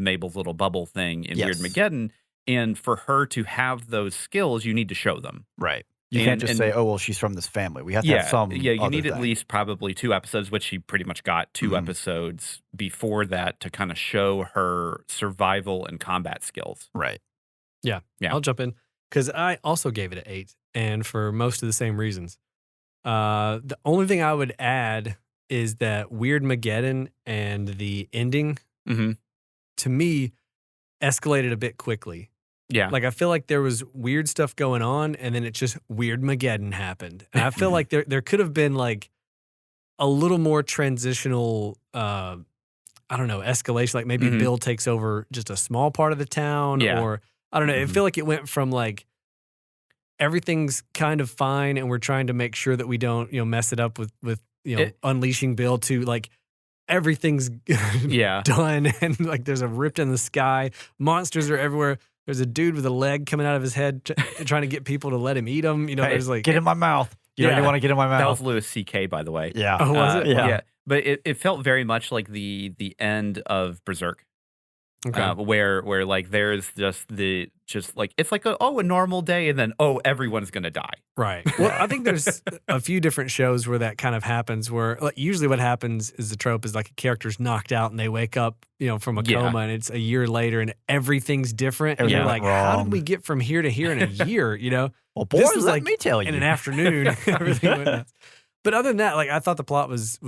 Mabel's little bubble thing in Weird Yes. Mageddon, and for her to have those skills, you need to show them. Right. You can't And- just and- say, oh, well, she's from this family. We have to have some. you other need at thing. least probably 2 episodes, which she pretty much got 2 Mhm. episodes before that to kind of show her survival and combat skills. Right. Yeah. I'll jump in because I also gave it an 8, and for most of the same reasons. The only thing I would add is that Weird Mageddon and the ending, Mm-hmm. to me, escalated a bit quickly. Yeah. Like I feel like there was weird stuff going on, and then it just Weird Mageddon happened, and I feel like there could have been like a little more transitional. I don't know, escalation. Like maybe Mhm. Bill takes over just a small part of the town, Yeah. or I don't know. I Mhm. feel like it went from like everything's kind of fine, and we're trying to make sure that we don't mess it up with unleashing Bill to like everything's Yeah. done, and like there's a rift in the sky, monsters are everywhere. There's a dude with a leg coming out of his head trying to get people to let him eat them. Hey, There's like get in my mouth. You know, Yeah. you want to get in my mouth. That was Louis C.K. by the way. yeah. Oh, was it? Yeah. But it felt very much like the end of Berserk. Okay. Where like there's just like it's like a normal day and then everyone's gonna die. Right. Well, I think there's a few different shows where that kind of happens. Where like, usually what happens is the trope is like a character's knocked out and they wake up, from a Yeah. coma, and it's a year later and everything's different. And Everything you're went like, how wrong. did we get from here to here in a year? Well, This boys, was let like me tell you. in an afternoon. Everything went nuts. But other than that, like I thought the plot was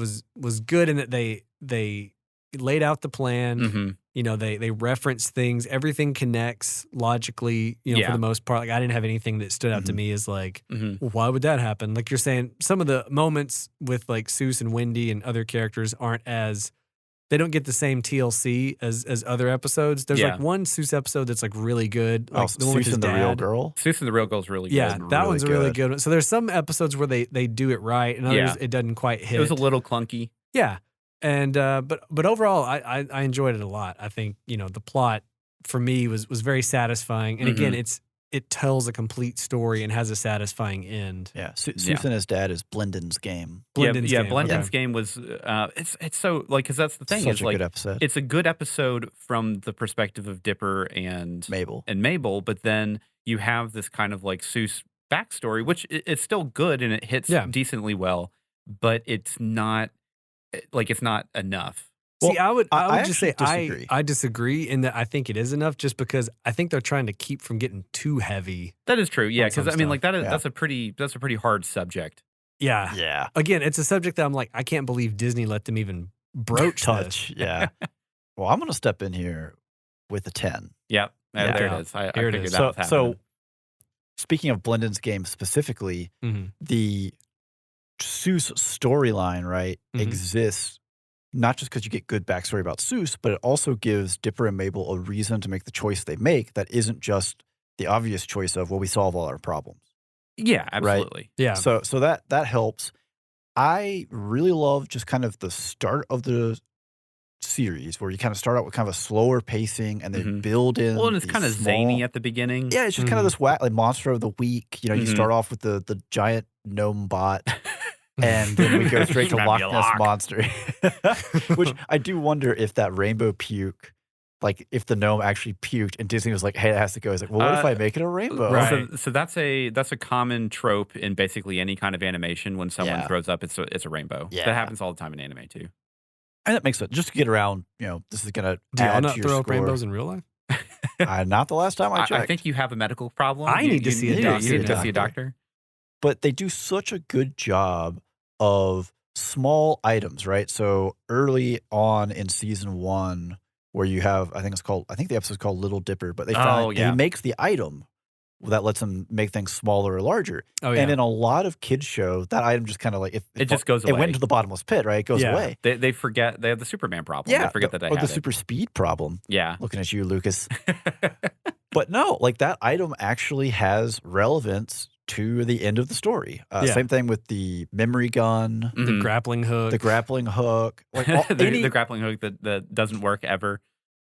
good in that they laid out the plan. Mm-hmm. They reference things. Everything connects logically, for Yeah. the most part. Like I didn't have anything that stood out to me as like, Mm-hmm. well, why would that happen? Like you're saying, some of the moments with like Seuss and Wendy and other characters they don't get the same TLC as other episodes. There's Yeah. like one Seuss episode that's like really good. Oh, Like the one with Seuss his and the dad. Real Girl. Seuss and the Real Girl is really Yeah, good. that Really one's a really good. good one. So there's some episodes where they do it right, and others Yeah. it doesn't quite hit. It was a little clunky. Yeah, and but overall, I enjoyed it a lot. I think the plot for me was very satisfying, and again, it tells a complete story and has a satisfying end. Yeah. Seuss Yeah. and his dad is Blenden's game. Blenden's game, Blenden's okay. game was it's so like because that's the thing Such is a like good episode. it's a good episode from the perspective of Dipper and Mabel. but then you have this kind of like Seuss backstory, which it's still good and it hits Yeah. decently well, but it's not enough. See, I would I just say actually disagree. I disagree in that I think it is enough, just because I think they're trying to keep from getting too heavy. That is true, yeah. on some Because I mean, like stuff. that is Yeah. that's a pretty hard subject. Yeah. Yeah. Again, it's a subject that I'm like, I can't believe Disney let them even broach Touch. this. Yeah. Well, I'm going to step in here with a 10. Yep, Yeah. there it is. I Here it figured is. that was So happening. speaking of Blenden's game specifically, Mhm. the Seuss storyline, right, Mhm. exists not just because you get good backstory about Seuss, but it also gives Dipper and Mabel a reason to make the choice they make that isn't just the obvious choice of, well, we solve all our problems. Yeah, absolutely. Yeah. So that helps. I really love just kind of the start of the series where you kind of start out with kind of a slower pacing and then Mhm. build in. Well, and it's these kind of small- zany at the beginning. Yeah, it's just kind of this like monster of the week. You Mhm. start off with the giant gnome bot, and then we go straight to Grab Loch me a Ness lock. monster, which I do wonder if that rainbow puke, like if the gnome actually puked, and Disney was like, "Hey, it has to go." He's like, "Well, what if I make it a rainbow?" Right. So that's a common trope in basically any kind of animation. When someone Yeah. throws up, it's a rainbow. Yeah. That happens all the time in anime too. And that makes sense. Just to get around, this is gonna Do y'all add not to your throw up score. rainbows in real life? Not the last time I checked. I think you have a medical problem. I need to see a doctor. You need to see a doctor. But they do such a good job of small items, right? So early on in season 1, where you have, I think the episode's called Little Dipper, but yeah. he makes the item that lets him make things smaller or larger. Oh yeah. And in a lot of kids' show, that item just kind of like It just goes It away. went into the bottomless pit, right? It goes Yeah. away. They forget they have the Superman problem. Yeah, They forget that they or have the it. super speed problem. Yeah. Looking at you, Lucas. But no, like that item actually has relevance to the end of the story. Yeah. Same thing with the memory gun, the Mhm. grappling hook. the grappling hook, like the grappling hook that doesn't work ever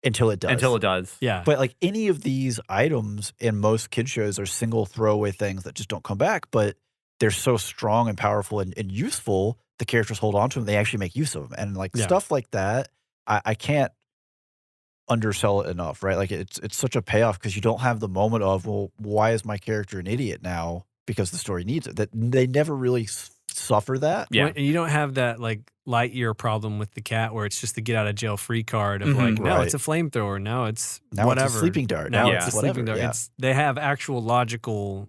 until it does. until it does. yeah. But like any of these items in most kid shows are single throwaway things that just don't come back, but they're so strong and powerful and useful. The characters hold on to them. They actually make use of them. And like Yeah. stuff like that, I can't undersell it enough, right? Like it's such a payoff because you don't have the moment of, well, why is my character an idiot now? Because the story needs it. That they never really suffer that. Yeah. And you don't have that like light year problem with the cat where it's just the get out of jail free card of Mhm. like, no, Right. it's a flamethrower. Now it's Now whatever. it's a sleeping dart. Now Now it's a it's whatever. sleeping dart. Yeah. They have actual logical,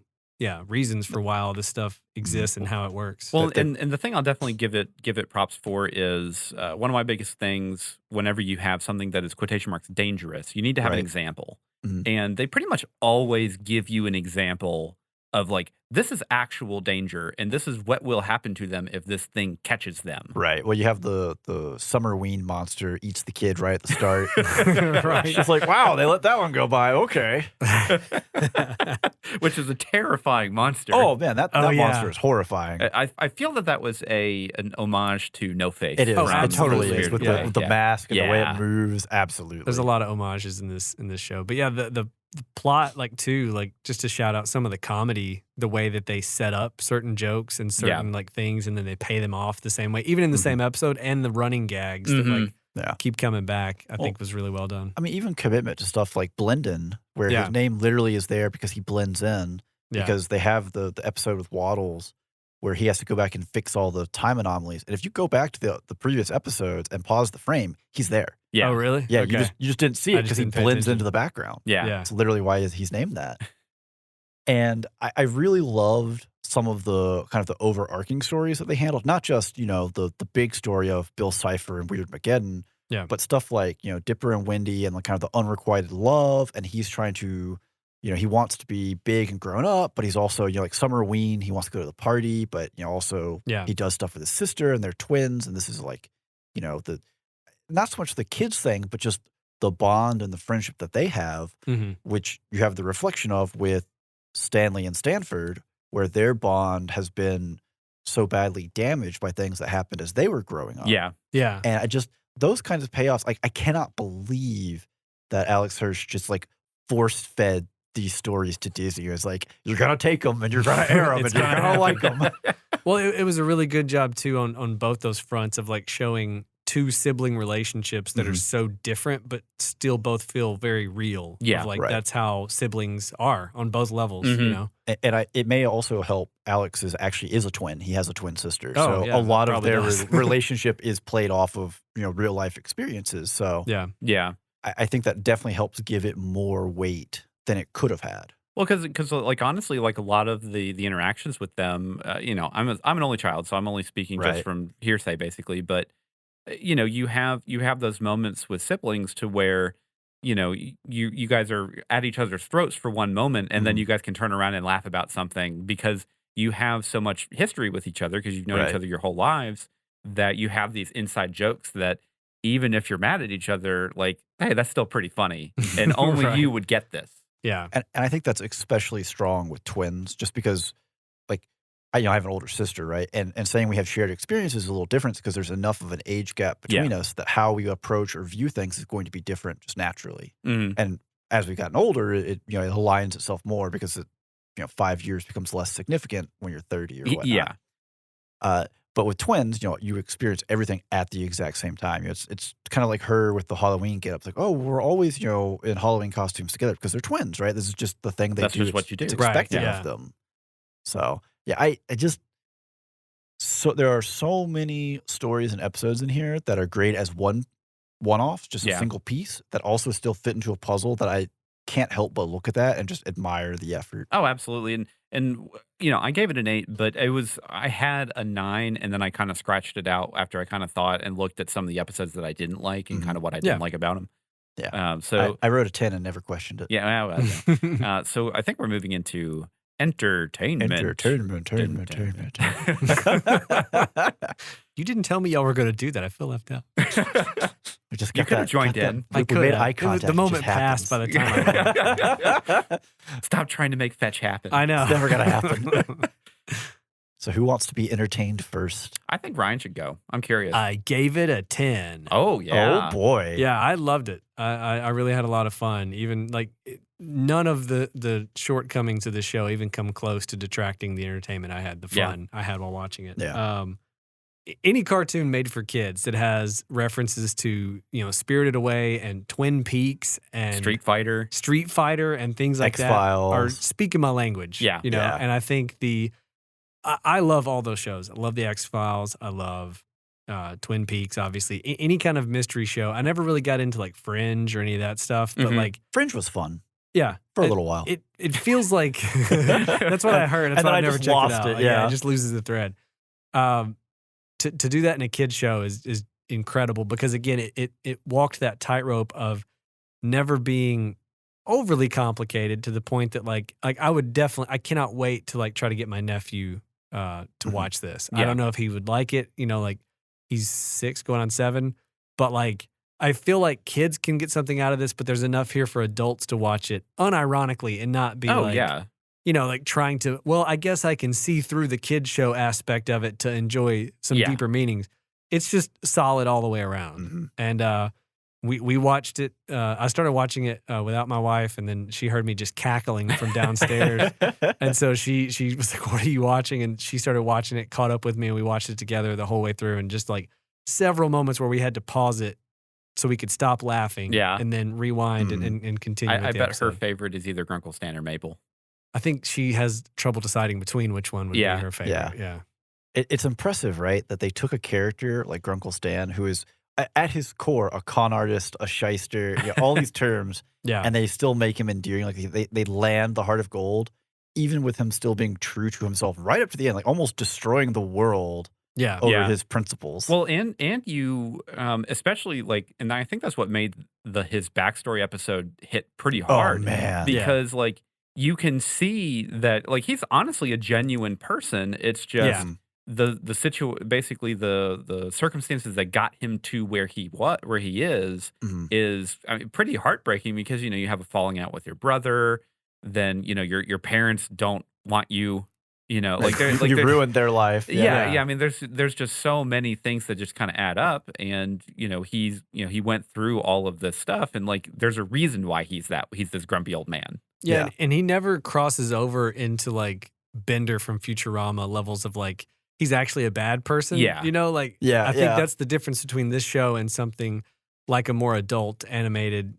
reasons for why all this stuff exists and how it works. Well, That they- and the thing I'll definitely give it props for is one of my biggest things. Whenever you have something that is quotation marks dangerous, you need to have an Right. example, Mhm. and they pretty much always give you an example of like this is actual danger, and this is what will happen to them if this thing catches them. Right. Well, you have the Summerween monster eats the kid right at the start. Right. It's just like, wow, they let that one go by. Okay. Which is a terrifying monster. Oh man, that Oh, yeah. monster is horrifying. I feel that was an homage to No Face. It is. Oh, It absolutely. totally is with Yeah. the mask and the way Yeah. it moves. Absolutely. There's a lot of homages in this show. But yeah, the plot, like too, like just to shout out some of the comedy the way that they set up certain jokes and certain like things, and then they pay them off the same way, even in the same episode, and the running gags that like keep coming back, I think was really well done. I mean, even commitment to stuff like Blendin, where his name literally is there because he blends in, because they have the episode with Waddles where he has to go back and fix all the time anomalies. And if you go back to the previous episodes and pause the frame, he's there. Yeah. Oh, really? Yeah, you just didn't see it because he blends into the background. Yeah. That's literally why he's named that. And I really loved some of the kind of the overarching stories that they handled. Not just, you know, the big story of Bill Cipher and Weird Mageddon, but stuff like, you know, Dipper and Wendy and like kind of the unrequited love. And he's trying to, you know, he wants to be big and grown up, but he's also, you know, like Summerween, he wants to go to the party, but, you know, also he does stuff with his sister and they're twins. And this is like, you know, not so much the kids thing, but just the bond and the friendship that they have, which you have the reflection of with Stanley and Stanford, where their bond has been so badly damaged by things that happened as they were growing up. Yeah. Yeah. And those kinds of payoffs, like I cannot believe that Alex Hirsch just like force fed these stories to Disney. It was like, you're going to take them and you're going to air them and you're going to like them. Well, it was a really good job too on both those fronts of like showing two sibling relationships that are so different, but still both feel very real. Yeah. Like that's how siblings are on both levels, you know? And it may also help Alex actually is a twin. He has a twin sister. Oh, so yeah, a lot of probably their does. relationship is played off of, you know, real life experiences. So Yeah. I think that definitely helps give it more weight than it could have had. Well, because like honestly, like a lot of the interactions with them, you know, I'm an only child, so I'm only speaking just from hearsay, basically. But you know, you have those moments with siblings to where, you know, you guys are at each other's throats for one moment, and then you guys can turn around and laugh about something because you have so much history with each other because you've known each other your whole lives that you have these inside jokes that even if you're mad at each other, like, hey, that's still pretty funny, and only you would get this. Yeah. And I think that's especially strong with twins, just because, like, I have an older sister, right? And saying we have shared experiences is a little different because there's enough of an age gap between us that how we approach or view things is going to be different just naturally. And as we've gotten older, it aligns itself more because 5 years becomes less significant when you're 30 or whatnot. But with twins, you experience everything at the exact same time. It's kind of like her with the Halloween get-up. It's like, oh, we're always, in Halloween costumes together because they're twins, right? This is just the thing they That's do. just what you do. It's Right, expected yeah. of them. So, yeah, so there are so many stories and episodes in here that are great as one-offs, just a single piece that also still fit into a puzzle that I can't help but look at that and just admire the effort. Oh, absolutely. And I gave it an 8, but I had a 9, and then I kind of scratched it out after I kind of thought and looked at some of the episodes that I didn't like and kind of what I didn't like about them. Yeah. So I wrote a 10 and never questioned it. yeah. So I think we're moving into entertainment. Entertainment. You didn't tell me y'all were going to do that. I feel left out. We just You got could have that- joined got that- in. I We could made have. eye It was- contact. the moment passed by the time. Stop trying to make fetch happen. I know. It's never going to happen. So who wants to be entertained first? I think Ryan should go. I'm curious. I gave it a 10. oh, yeah. Oh, boy. Yeah, I loved it. I really had a lot of fun. Even none of the shortcomings of the show even come close to detracting the entertainment I had, the fun I had while watching it. Yeah. Any cartoon made for kids that has references to Spirited Away and Twin Peaks and Street Fighter. And things like X-Files. that are speaking my language. Yeah. Yeah. And I think I love all those shows. I love the X-Files. I love Twin Peaks, obviously. Any kind of mystery show. I never really got into Fringe or any of that stuff, but Fringe was fun yeah, for a little while. It feels like that's what I heard. That's And why then I I never just checked lost it out. it, yeah. It just loses the thread. To do that in a kid's show is incredible because again, it walked that tightrope of never being overly complicated to the point that I cannot wait to try to get my nephew to watch this. I Yeah. don't know if he would like it. He's 6 going on 7, but I feel like kids can get something out of this, but there's enough here for adults to watch it unironically and not be trying to, I guess I can see through the kid show aspect of it to enjoy some Yeah. deeper meanings. It's just solid all the way around. Mhm. And we watched it. I started watching it without my wife, and then she heard me just cackling from downstairs. And so she was like, "What are you watching?" And she started watching it, caught up with me, and we watched it together the whole way through. And just like several moments where we had to pause it so we could stop laughing, and then rewind and continue. I with the bet episode. her favorite is either Grunkle Stan or Maple. I think she has trouble deciding between which one would be her favorite. Yeah. It's impressive, right, that they took a character like Grunkle Stan, who is at his core a con artist, a shyster, all these terms, and they still make him endearing. Like they land the heart of gold, even with him still being true to himself right up to the end, like almost destroying the world over his principles. Well, and you, especially like, and I think that's what made his backstory episode hit pretty hard. Oh, man. Because like you can see that like he's honestly a genuine person. It's just basically the circumstances that got him to where he is I mean, pretty heartbreaking because you have a falling out with your brother, then your parents don't want you. Like you ruined their life. Yeah. I mean, there's just so many things that just kind of add up, and he went through all of this stuff, and like there's a reason why he's this grumpy old man. Yeah, and he never crosses over into like Bender from Futurama levels of like he's actually a bad person. Yeah, I think that's the difference between this show and something like a more adult animated,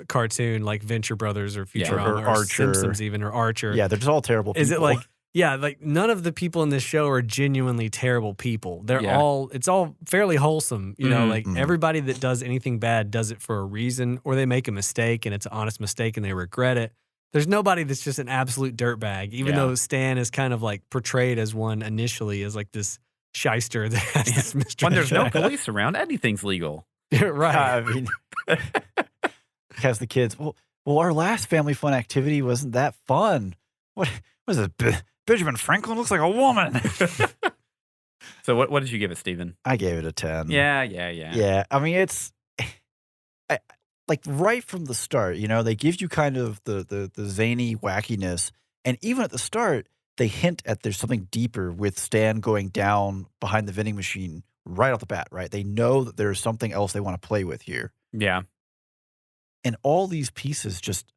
cartoon like Venture Brothers or Futurama or Archer. Simpsons even or Archer. Yeah, they're just all terrible people. Is it like like none of the people in this show are genuinely terrible people. It's all fairly wholesome. Everybody that does anything bad does it for a reason, or they make a mistake and it's an honest mistake and they regret it. There's nobody that's just an absolute dirtbag, even though Stan is kind of like portrayed as one initially as like this shyster that has this mystery. When there's no police around, anything's legal. Right. I mean, has the kids, well, our last family fun activity wasn't that fun. What was it? Benjamin Franklin looks like a woman. So what did you give it, Steven? I gave it a 10. Yeah. Yeah, I mean, it's like right from the start, they give you kind of the zany wackiness. And even at the start, they hint at there's something deeper with Stan going down behind the vending machine right off the bat, right? They know that there's something else they want to play with here. Yeah. And all these pieces just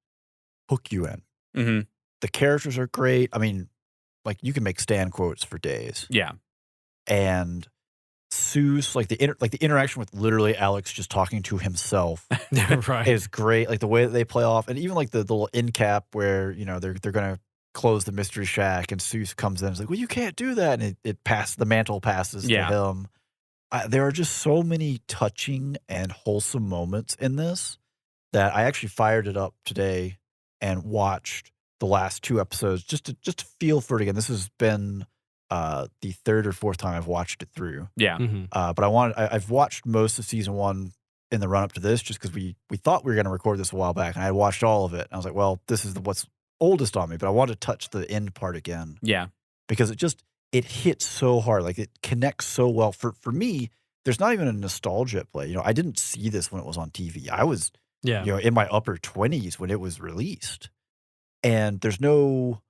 hook you in. Mm-hmm. The characters are great. I mean, like you can make Stan quotes for days. Yeah. And Seuss, like the interaction with literally Alex just talking to himself is great. Like the way that they play off, and even like the little end cap where they're gonna close the mystery shack, and Seuss comes in and is like, "Well, you can't do that," and the mantle passes to him. There are just so many touching and wholesome moments in this that I actually fired it up today and watched the last 2 episodes just to feel for it again. This has been the 3rd or 4th time I've watched it through. Yeah. But I've watched most of season 1 in the run up to this just because we thought we were going to record this a while back, and I had watched all of it. And I was like, well, this is what's oldest on me, but I want to touch the end part again. Yeah. Because it hits so hard. Like it connects so well. For me, there's not even a nostalgia play. I didn't see this when it was on TV. I was in my upper 20s when it was released. And there's no,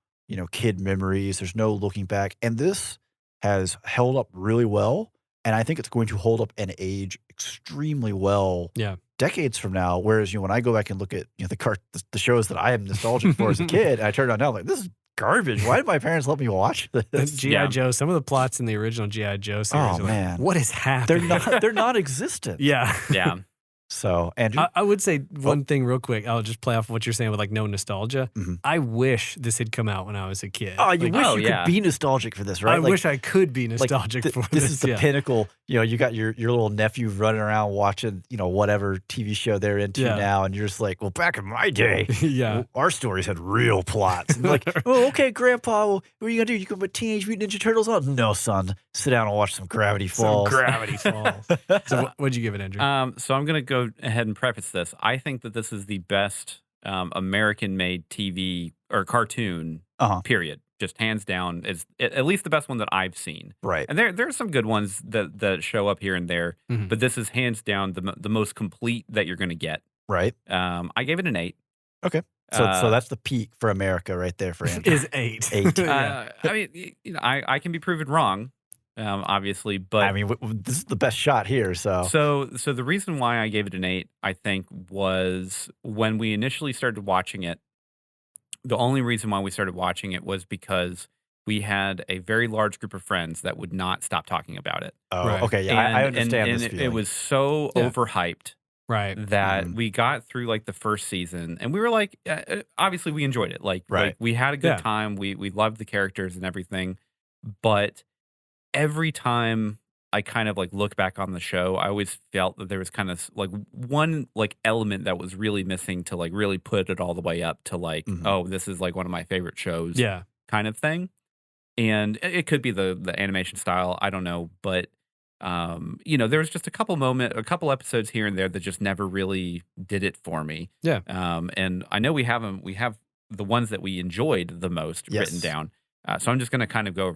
kid memories. There's no looking back. And this has held up really well. And I think it's going to hold up and age extremely well decades from now. Whereas, when I go back and look at, the shows that I am nostalgic for as a kid, I turn on now like, this is garbage. Why did my parents let me watch this? G.I. Joe, some of the plots in the original G.I. Joe series are man. like, what is happening? They're non-existent. Yeah. So, Andrew? I would say one thing real quick. I'll just play off what you're saying with like no nostalgia. Mm-hmm. I wish this had come out when I was a kid. Oh, you wish you could be nostalgic for this, right? I wish I could be nostalgic for this. This is the pinnacle. You got your little nephew running around watching, whatever TV show they're into now, and you're just like, well, back in my day, our stories had real plots. And like, oh, okay, Grandpa, well, what are you gonna do? You gonna put Teenage Mutant Ninja Turtles on? No, son. Sit down and watch some Gravity Falls. So what'd you give it, Andrew? So I'm gonna go ahead and preface this. I think that this is the best American-made TV or cartoon, period. Just hands down, is at least the best one that I've seen. Right. And there are some good ones that show up here and there, but this is hands down the most complete that you're going to get. Right. I gave it an 8. Okay. So that's the peak for America right there for Andrew. Is 8. 8. I mean, I can be proven wrong. obviously, but I mean, this is the best shot here. So so the reason why I gave it an 8, I think, was when we initially started watching it. The only reason why we started watching it was because we had a very large group of friends that would not stop talking about it. Right. okay, yeah, I understand this it feeling. was so Yeah. overhyped Right. that Mhm. we got through like the first season, and we were like, obviously we enjoyed it. Like Right. we had a good Yeah. time. We loved the characters and everything, but every time I kind of like look back on the show, I always felt that there was kind of like one like element that was really missing to like really put it all the way up to like, Mhm. oh, this is like one of my favorite shows, Yeah. kind of thing. And it could be the animation style, I don't know, but there was just a couple episodes here and there that just never really did it for me. Yeah. And I know we have the ones that we enjoyed the most written Yes. down. So I'm just going to kind of go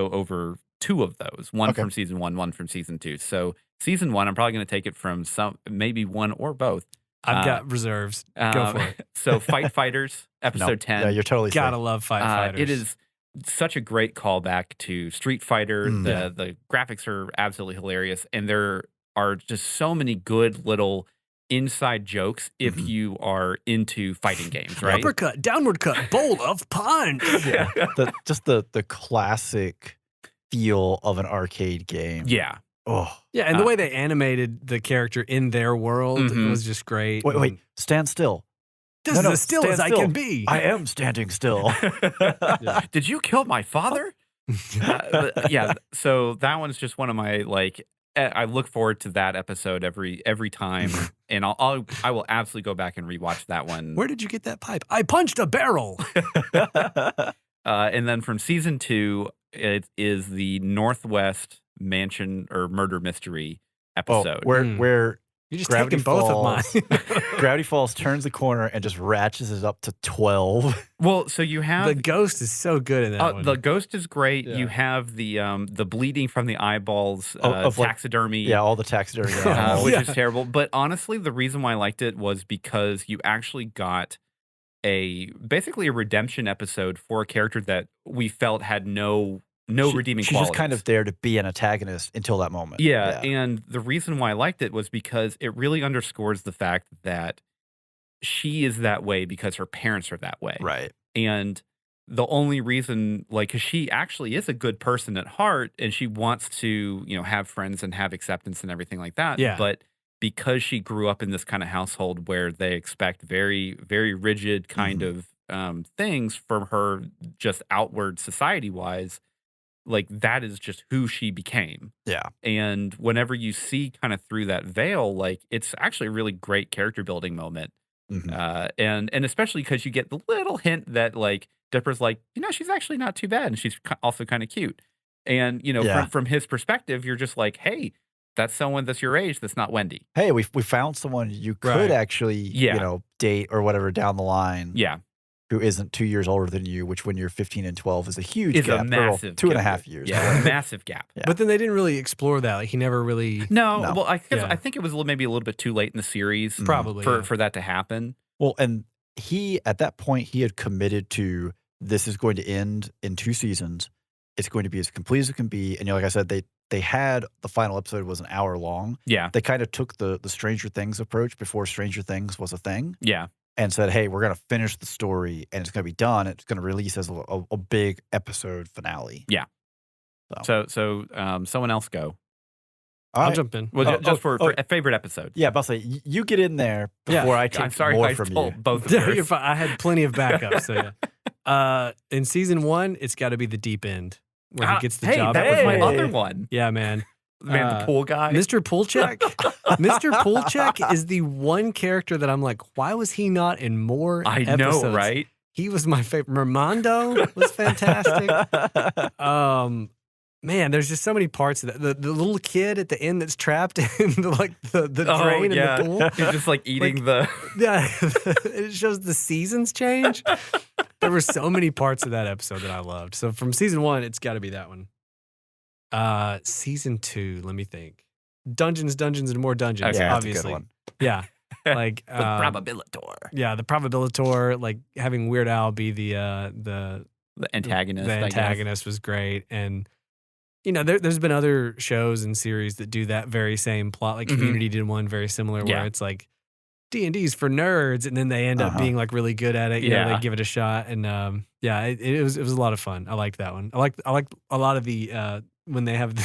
over 2 of those, one Okay. from season 1, one from season 2. So season 1, I'm probably going to take it from maybe one or both. I've got reserves. Go Um, for it. So Fight Fighters, episode No, 10. Yeah, you're totally Gotta safe. love Fight Fighters. It is such a great callback to Street Fighter. Mm. The graphics are absolutely hilarious, and there are just so many good little inside jokes if Mhm. you are into fighting games, right? Uppercut, downward cut, bowl of punch. Yeah. Just the classic feel of an arcade game. Yeah. Oh, Yeah, and the way they animated the character in their world Mhm. was just great. wait, stand still. This No, is no, as still stand as I still. can be. I am standing still. Did you kill my father? Yeah. So that one's just one of my like. I look forward to that episode every time, and I will absolutely go back and rewatch that one. Where did you get that pipe? I punched a barrel. And then from season 2, it is the Northwest Mansion or Murder Mystery episode. where You're just Gravity taking both Falls. of mine. Gravity Falls turns the corner and just ratchets it up to 12. Well, so you have The ghost is so good in that one. the ghost is great. Yeah. You have the bleeding from the eyeballs, Of, like, taxidermy. Yeah, all the taxidermy animals. Which Yeah. is terrible. But honestly, the reason why I liked it was because you actually got basically a redemption episode for a character that we felt had no redeeming She's qualities. just kind of there to be an antagonist until that moment. Yeah, and the reason why I liked it was because it really underscores the fact that she is that way because her parents are that way. Right. And the only reason, like, because she actually is a good person at heart and she wants to, have friends and have acceptance and everything like that. Yeah. But because she grew up in this kind of household where they expect very, very rigid kind of things from her, just outward society wise, like that is just who she became. Yeah. And whenever you see kind of through that veil, like it's actually a really great character building moment. Mhm. And especially because you get the little hint that like Dipper's like, she's actually not too bad, and she's also kind of cute. And Yeah. from his perspective, you're just like, hey, that's someone that's your age. That's not Wendy. Hey, we found someone you could Right. actually, Yeah. date or whatever down the line. Yeah, Who isn't 2 years older than you, which when you're 15 and 12 is a huge it's gap. a Or, massive 2.5 gap. years. Yeah, a massive gap. Yeah. But then they didn't really explore that. Like he never really. No, No. well, I Yeah. think it was maybe a little bit too late in the series Probably, for yeah. for that to happen. Well, and at that point, he had committed to this is going to end in 2 seasons. It's going to be as complete as it can be. And like I said, they had the final episode was an hour long. Yeah, They kind of took the Stranger Things approach before Stranger Things was a thing yeah. and said, hey, we're going to finish the story and it's going to be done. It's going to release as a big episode finale. So someone else go. All I'll right. jump in. Well, Oh, just oh, for a favorite episode. Yeah, but I'll say, you get in there Yeah. before I take I'm sorry, more I from stole you. both of No, you're yours. fine. I had plenty of backups. So yeah. In season 1, it's got to be the deep end where he gets the hey, job. that was my Hey. other one. Yeah, man. Man, the pool guy. Mr. Poolcheck. Mr. Poolcheck is the one character that I'm like, why was he not in more I episodes? know, right? He was my favorite. Mermando was fantastic. Man, there's just so many parts of that. The little kid at the end that's trapped in the Oh, drain yeah. in the pool. He's just like eating the. Yeah, it shows the seasons change. There were so many parts of that episode that I loved. So from season 1, it's got to be that one. Season 2, let me think. Dungeons, and more dungeons. Okay. Yeah, that's a obviously. good one. Yeah, like The probabilitor. yeah, the probabilitor. Like having Weird Al be the The antagonist. The I guess. antagonist was great, and there's been other shows and series that do that very same plot. Like Community did one very similar where it's like D&D's for nerds, and then they end up being like really good at it. You know, they give it a shot, and it was a lot of fun. I liked that one. I like a lot of the when they have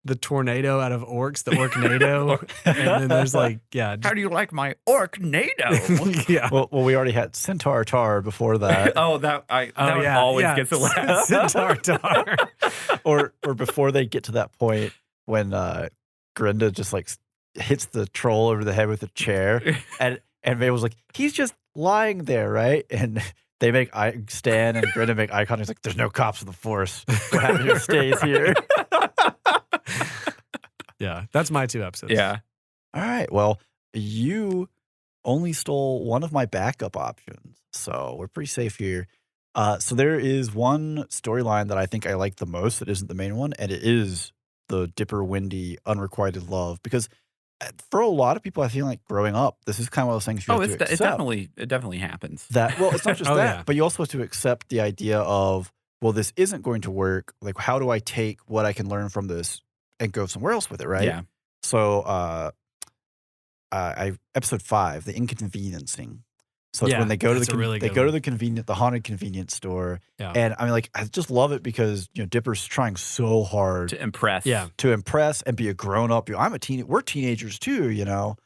the tornado out of orcs, the Orcnado, and then there's like how do you like my Orcnado? yeah. Well, we already had Centaur Tar before that. That one always gets a laugh. Centaur Tar. or before they get to that point when Grinda just like hits the troll over the head with a chair, and Mabel's like, he's just lying there, right? And they make Stan and Grinda make eye contact. He's like, there's no cops in the force. What happened here stays here. Yeah, that's my 2 episodes. Yeah. All right. Well, you only stole one of my backup options, so we're pretty safe here. So there is one storyline that I think I like the most that isn't the main one, and it is the Dipper Wendy unrequited love, because for a lot of people, I feel like growing up, this is kind of one of those things you have to accept. It definitely happens. That, well, it's not just but you also have to accept the idea of, well, this isn't going to work. Like, how do I take what I can learn from this and go somewhere else with it, right? Yeah. So, episode 5, the inconveniencing. So it's when they go to the haunted convenience store, and I mean, like, I just love it because Dipper's trying so hard to impress, and be a grown up. We're teenagers too,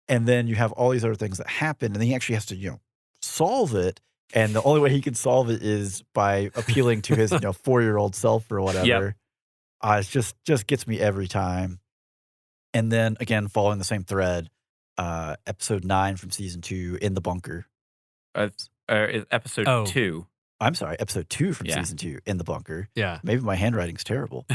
and then you have all these other things that happen, and then he actually has to solve it, and the only way he can solve it is by appealing to his 4-year-old self or whatever. It just gets me every time. And then again, following the same thread, episode 9 from season 2, In the Bunker. Episode 2. I'm sorry, episode 2 from season 2, In the Bunker. Yeah. Maybe my handwriting's terrible.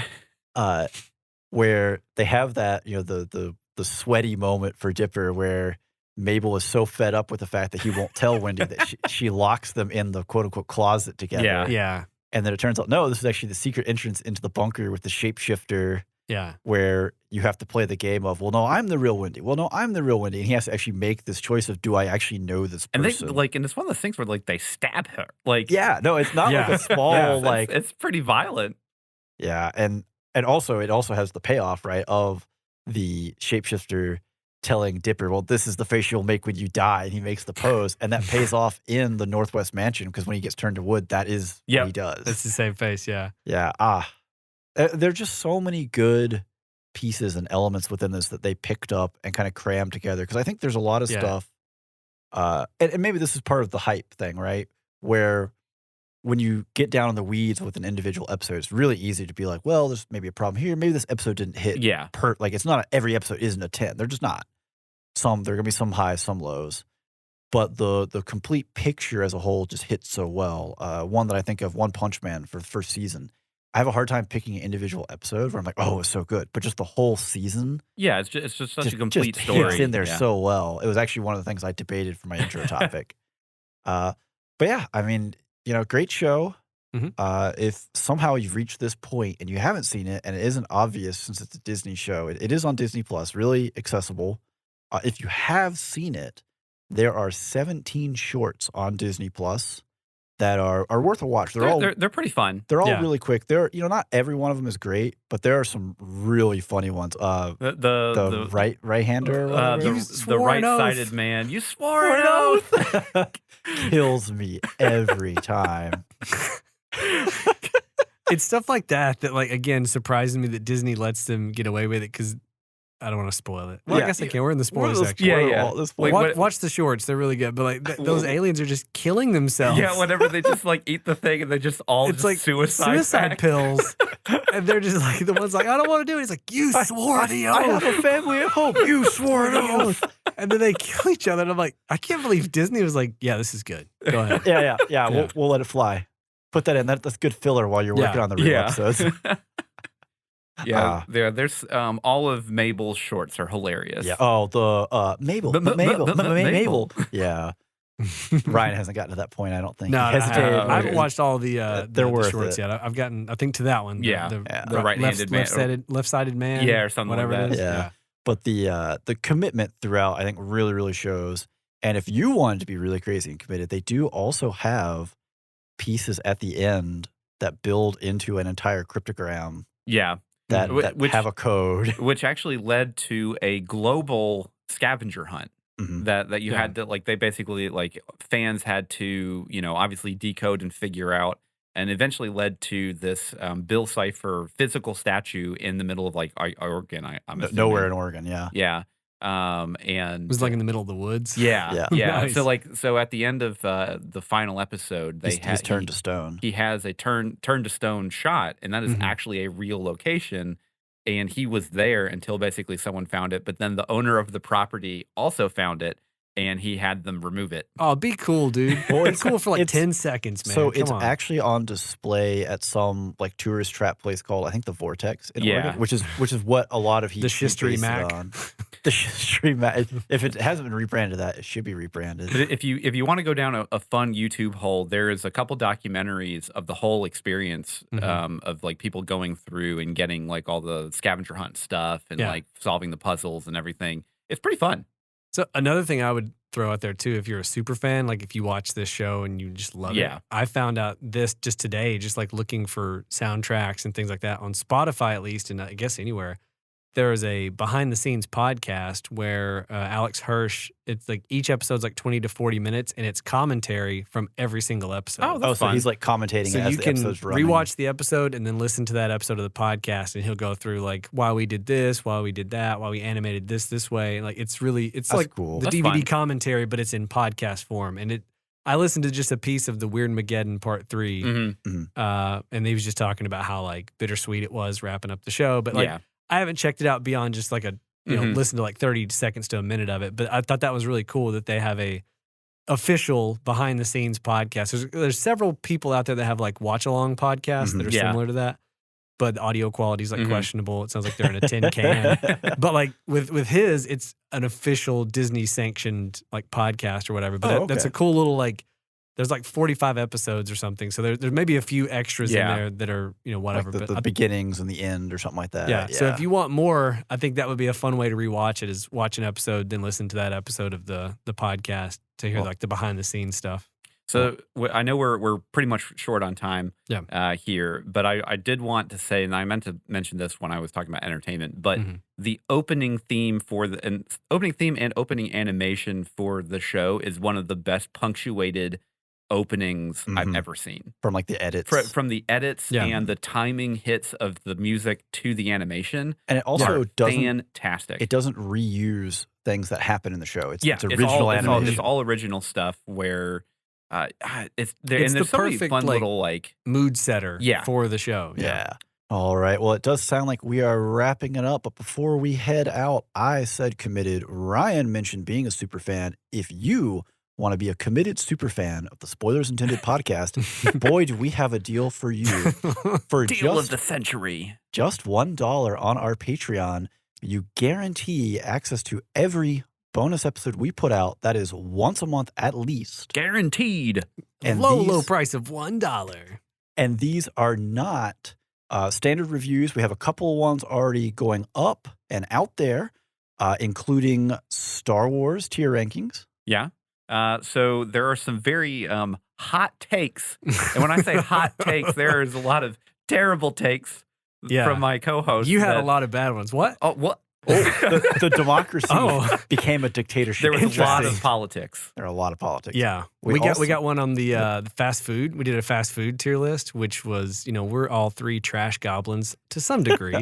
Where they have that, the sweaty moment for Dipper where Mabel is so fed up with the fact that he won't tell Wendy that she locks them in the quote-unquote closet together. Yeah. And then it turns out, no, this is actually the secret entrance into the bunker with the shapeshifter. Yeah. Where you have to play the game of, well, no, I'm the real Wendy. Well, no, I'm the real Wendy. And he has to actually make this choice of, do I actually know this person? And it's one of those things where they stab her. Yeah, no, it's not like a small, it's pretty violent. Yeah. And also, it also has the payoff, right, of the shapeshifter telling Dipper, well, this is the face you'll make when you die. And he makes the pose. And that pays off in the Northwest Mansion, because when he gets turned to wood, that is what he does. It's the same face, yeah. Yeah. There are just so many good pieces and elements within this that they picked up and kind of crammed together. Because I think there's a lot of stuff, and maybe this is part of the hype thing, right? Where when you get down in the weeds with an individual episode, it's really easy to be like, well, there's maybe a problem here. Maybe this episode didn't hit. Yeah. It's not every episode isn't a 10. They're just not. There are going to be some highs, some lows. But the complete picture as a whole just hits so well. One that I think of, One Punch Man for the first season. I have a hard time picking an individual episode where I'm like, oh, it's so good. But just the whole season. Yeah, it's just such a complete story. Hits in there so well. It was actually one of the things I debated for my intro topic. But yeah, I mean, great show. If somehow you've reached this point and you haven't seen it, and it isn't obvious since it's a Disney show, it is on Disney Plus, really accessible. If you have seen it, there are 17 shorts on Disney Plus that are worth a watch. They're pretty fun. They're all really quick. Not every one of them is great, but there are some really funny ones. The right-hander, the right-sided man. You swore an oath. Kills me every time. It's stuff like that again surprises me that Disney lets them get away with it, because I don't want to spoil it. Well, I guess I can. We're in the spoiler section. Watch the shorts. They're really good. But those aliens are just killing themselves. Yeah, whenever they just eat the thing and they just all it's just suicide pills. And they're just the one's I don't want to do it. He's like, you swore the oath. I have a family at home. You swore an oath. And then they kill each other. And I'm like, I can't believe Disney was like, yeah, this is good. Go ahead. Yeah. We'll let it fly. Put that in. That's good filler while you're working on the real episodes. Yeah, there's all of Mabel's shorts are hilarious. Yeah. Oh, the Mabel. Yeah. Ryan hasn't gotten to that point, I don't think. No, I haven't watched all the shorts yet. I've gotten, I think, to that one. Yeah. The right-handed man. Left-sided man. Yeah, or something whatever like that. It is. Yeah. But the commitment throughout, I think, really, really shows. And if you wanted to be really crazy and committed, they do also have pieces at the end that build into an entire cryptogram Yeah. that, Wh- that which- have a code. Which actually led to a global scavenger hunt. Mhm. That you Yeah. had to like they basically like fans had to obviously decode and figure out, and eventually led to this Bill Cipher physical statue in the middle of like Oregon. I'm assuming. Nowhere in Oregon, yeah. Yeah, and It was like in the middle of the woods. yeah. Nice. So at the end of the final episode, He's turned to stone. he has a turn to stone shot, and that is Mhm. actually a real location. And he was there until basically someone found it. But then the owner of the property also found it, and he had them remove it. Oh, be cool, dude. Well, Be cool for like it's- 10 seconds, man. So Come it's on. actually on display at some like tourist trap place called, I think, the Vortex in Yeah. Oregon, which is what a lot of The Shistery based it Mac. on. The Shistery Mac. If it hasn't been rebranded that, it should be rebranded. But if you want to go down a fun YouTube hole, there is a couple documentaries of the whole experience Mhm. of like people going through and getting like all the scavenger hunt stuff and Yeah. like solving the puzzles and everything. It's pretty fun. So another thing I would throw out there too, if you're a super fan, like if you watch this show and you just love Yeah. it. I found out this just today, just like looking for soundtracks and things like that on Spotify at least, and I guess anywhere. There is a behind the scenes podcast where Alex Hirsch, it's like each episode's like 20 to 40 minutes and it's commentary from every single episode. Oh, that's so fun. he's like commentating So as you the can episode's running. rewatch the episode and then listen to that episode of the podcast, and he'll go through like why we did this, why we did that, why we animated this way. Like it's That's like cool. the That's DVD fun. commentary, but it's in podcast form. And I listened to just a piece of the Weird Mageddon Part 3, Mhm. and he was just talking about how like bittersweet it was wrapping up the show. But like Yeah. I haven't checked it out beyond just like Mhm. listen to like 30 seconds to a minute of it. But I thought that was really cool that they have a official behind the scenes podcast. There's several people out there that have like watch along podcasts that are Yeah. similar to that, but the audio quality is like Mhm. questionable. It sounds like they're in a tin can. But like with his, it's an official Disney sanctioned like podcast or whatever. But Oh, that's okay. a cool little like. There's like 45 episodes or something, so there may be a few extras Yeah. in there that are whatever. Like the but beginnings and the end or something like that. yeah. So if you want more, I think that would be a fun way to rewatch it. Is watch an episode, then listen to that episode of the podcast to hear Well- like the behind the scenes stuff. So I know we're pretty much short on time here, but I did want to say, and I meant to mention this when I was talking about entertainment, but Mhm. the opening theme and opening animation for the show is one of the best punctuated openings I've Mhm. ever seen. from like the edits. From the edits Yeah. and the timing hits of the music to the animation, And it also are doesn't fantastic. it doesn't reuse things that happen in the show. It's it's original all, animation. It's all original stuff where it's there, It's and there's the so many perfect, fun like, little like Mood setter Yeah. for the show. Yeah. All right. Well, it does sound like we are wrapping it up. But before we head out, I said committed. Ryan mentioned being a super fan. If you want to be a committed super fan of the Spoilers Intended podcast, boy, do we have a deal for you. For deal of the century. just $1 on our Patreon, you guarantee access to every bonus episode we put out. That is once a month at least. Guaranteed. And low these- price of $1. And these are not standard reviews. We have a couple of ones already going up and out there, including Star Wars tier rankings. Yeah. So there are some very hot takes. And when I say hot takes, there is a lot of terrible takes Yeah. from my co-host. You had a that- lot of bad ones. What? Oh, what? The democracy Oh. became a dictatorship. There was a lot Interesting. of politics. There are a lot of politics. Yeah, We we also- got one on the fast food. We did a fast food tier list, which was we're all three trash goblins to some degree,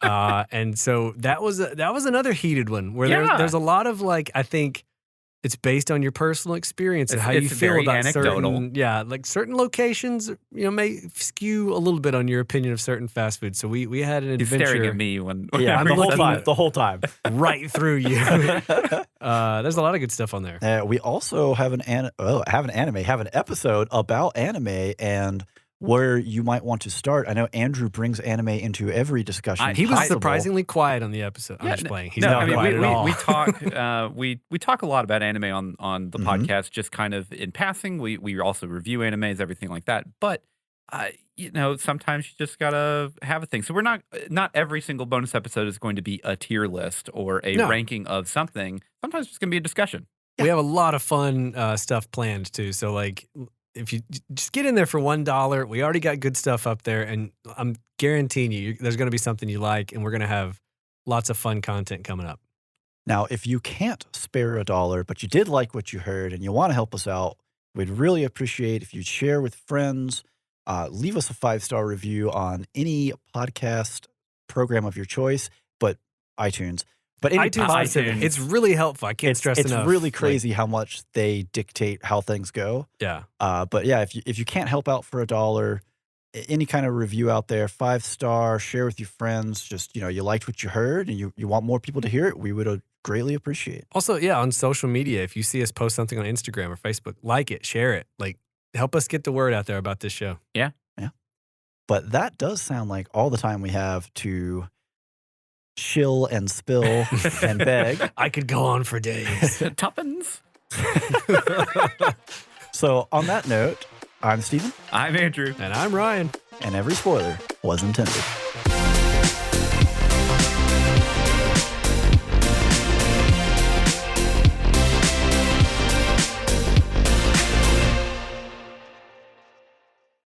and so that was another heated one where Yeah. there's a lot of like I think it's based on your personal experience and how you It's feel very about anecdotal. certain locations may skew a little bit on your opinion of certain fast food. So we had an He's adventure staring at me when Yeah, I'm the whole looking time. at- The whole time. right through you. There's a lot of good stuff on there. We also have an episode about anime and where you might want to start. I know Andrew brings anime into every discussion. He was possible. surprisingly quiet on the episode. I'm Yeah, just playing. He's no, not I mean quiet at all. we talk we talk a lot about anime on the Mhm. podcast, just kind of in passing. We also review animes, everything like that. But sometimes you just gotta have a thing. So we're not every single bonus episode is going to be a tier list or a No. ranking of something. Sometimes it's gonna be a discussion. We have a lot of fun stuff planned too. So like if you just get in there for $1, we already got good stuff up there, and I'm guaranteeing you, there's going to be something you like, and we're going to have lots of fun content coming up. Now, if you can't spare $1, but you did like what you heard and you want to help us out, we'd really appreciate if you'd share with friends, leave us a 5-star review on any podcast program of your choice, but iTunes. But any iTunes, it's really helpful. I can't stress enough. It's really crazy how much they dictate how things go. Yeah. But yeah, if you can't help out for $1, any kind of review out there, 5-star, share with your friends. Just, you liked what you heard and you want more people to hear it, we would greatly appreciate. Also, yeah, on social media, if you see us post something on Instagram or Facebook, like it, share it. Like, help us get the word out there about this show. Yeah. But that does sound like all the time we have to shill and spill and beg. I could go on for days. Tuppence. So on that note, I'm Steven. I'm Andrew. And I'm Ryan. And every spoiler was intended.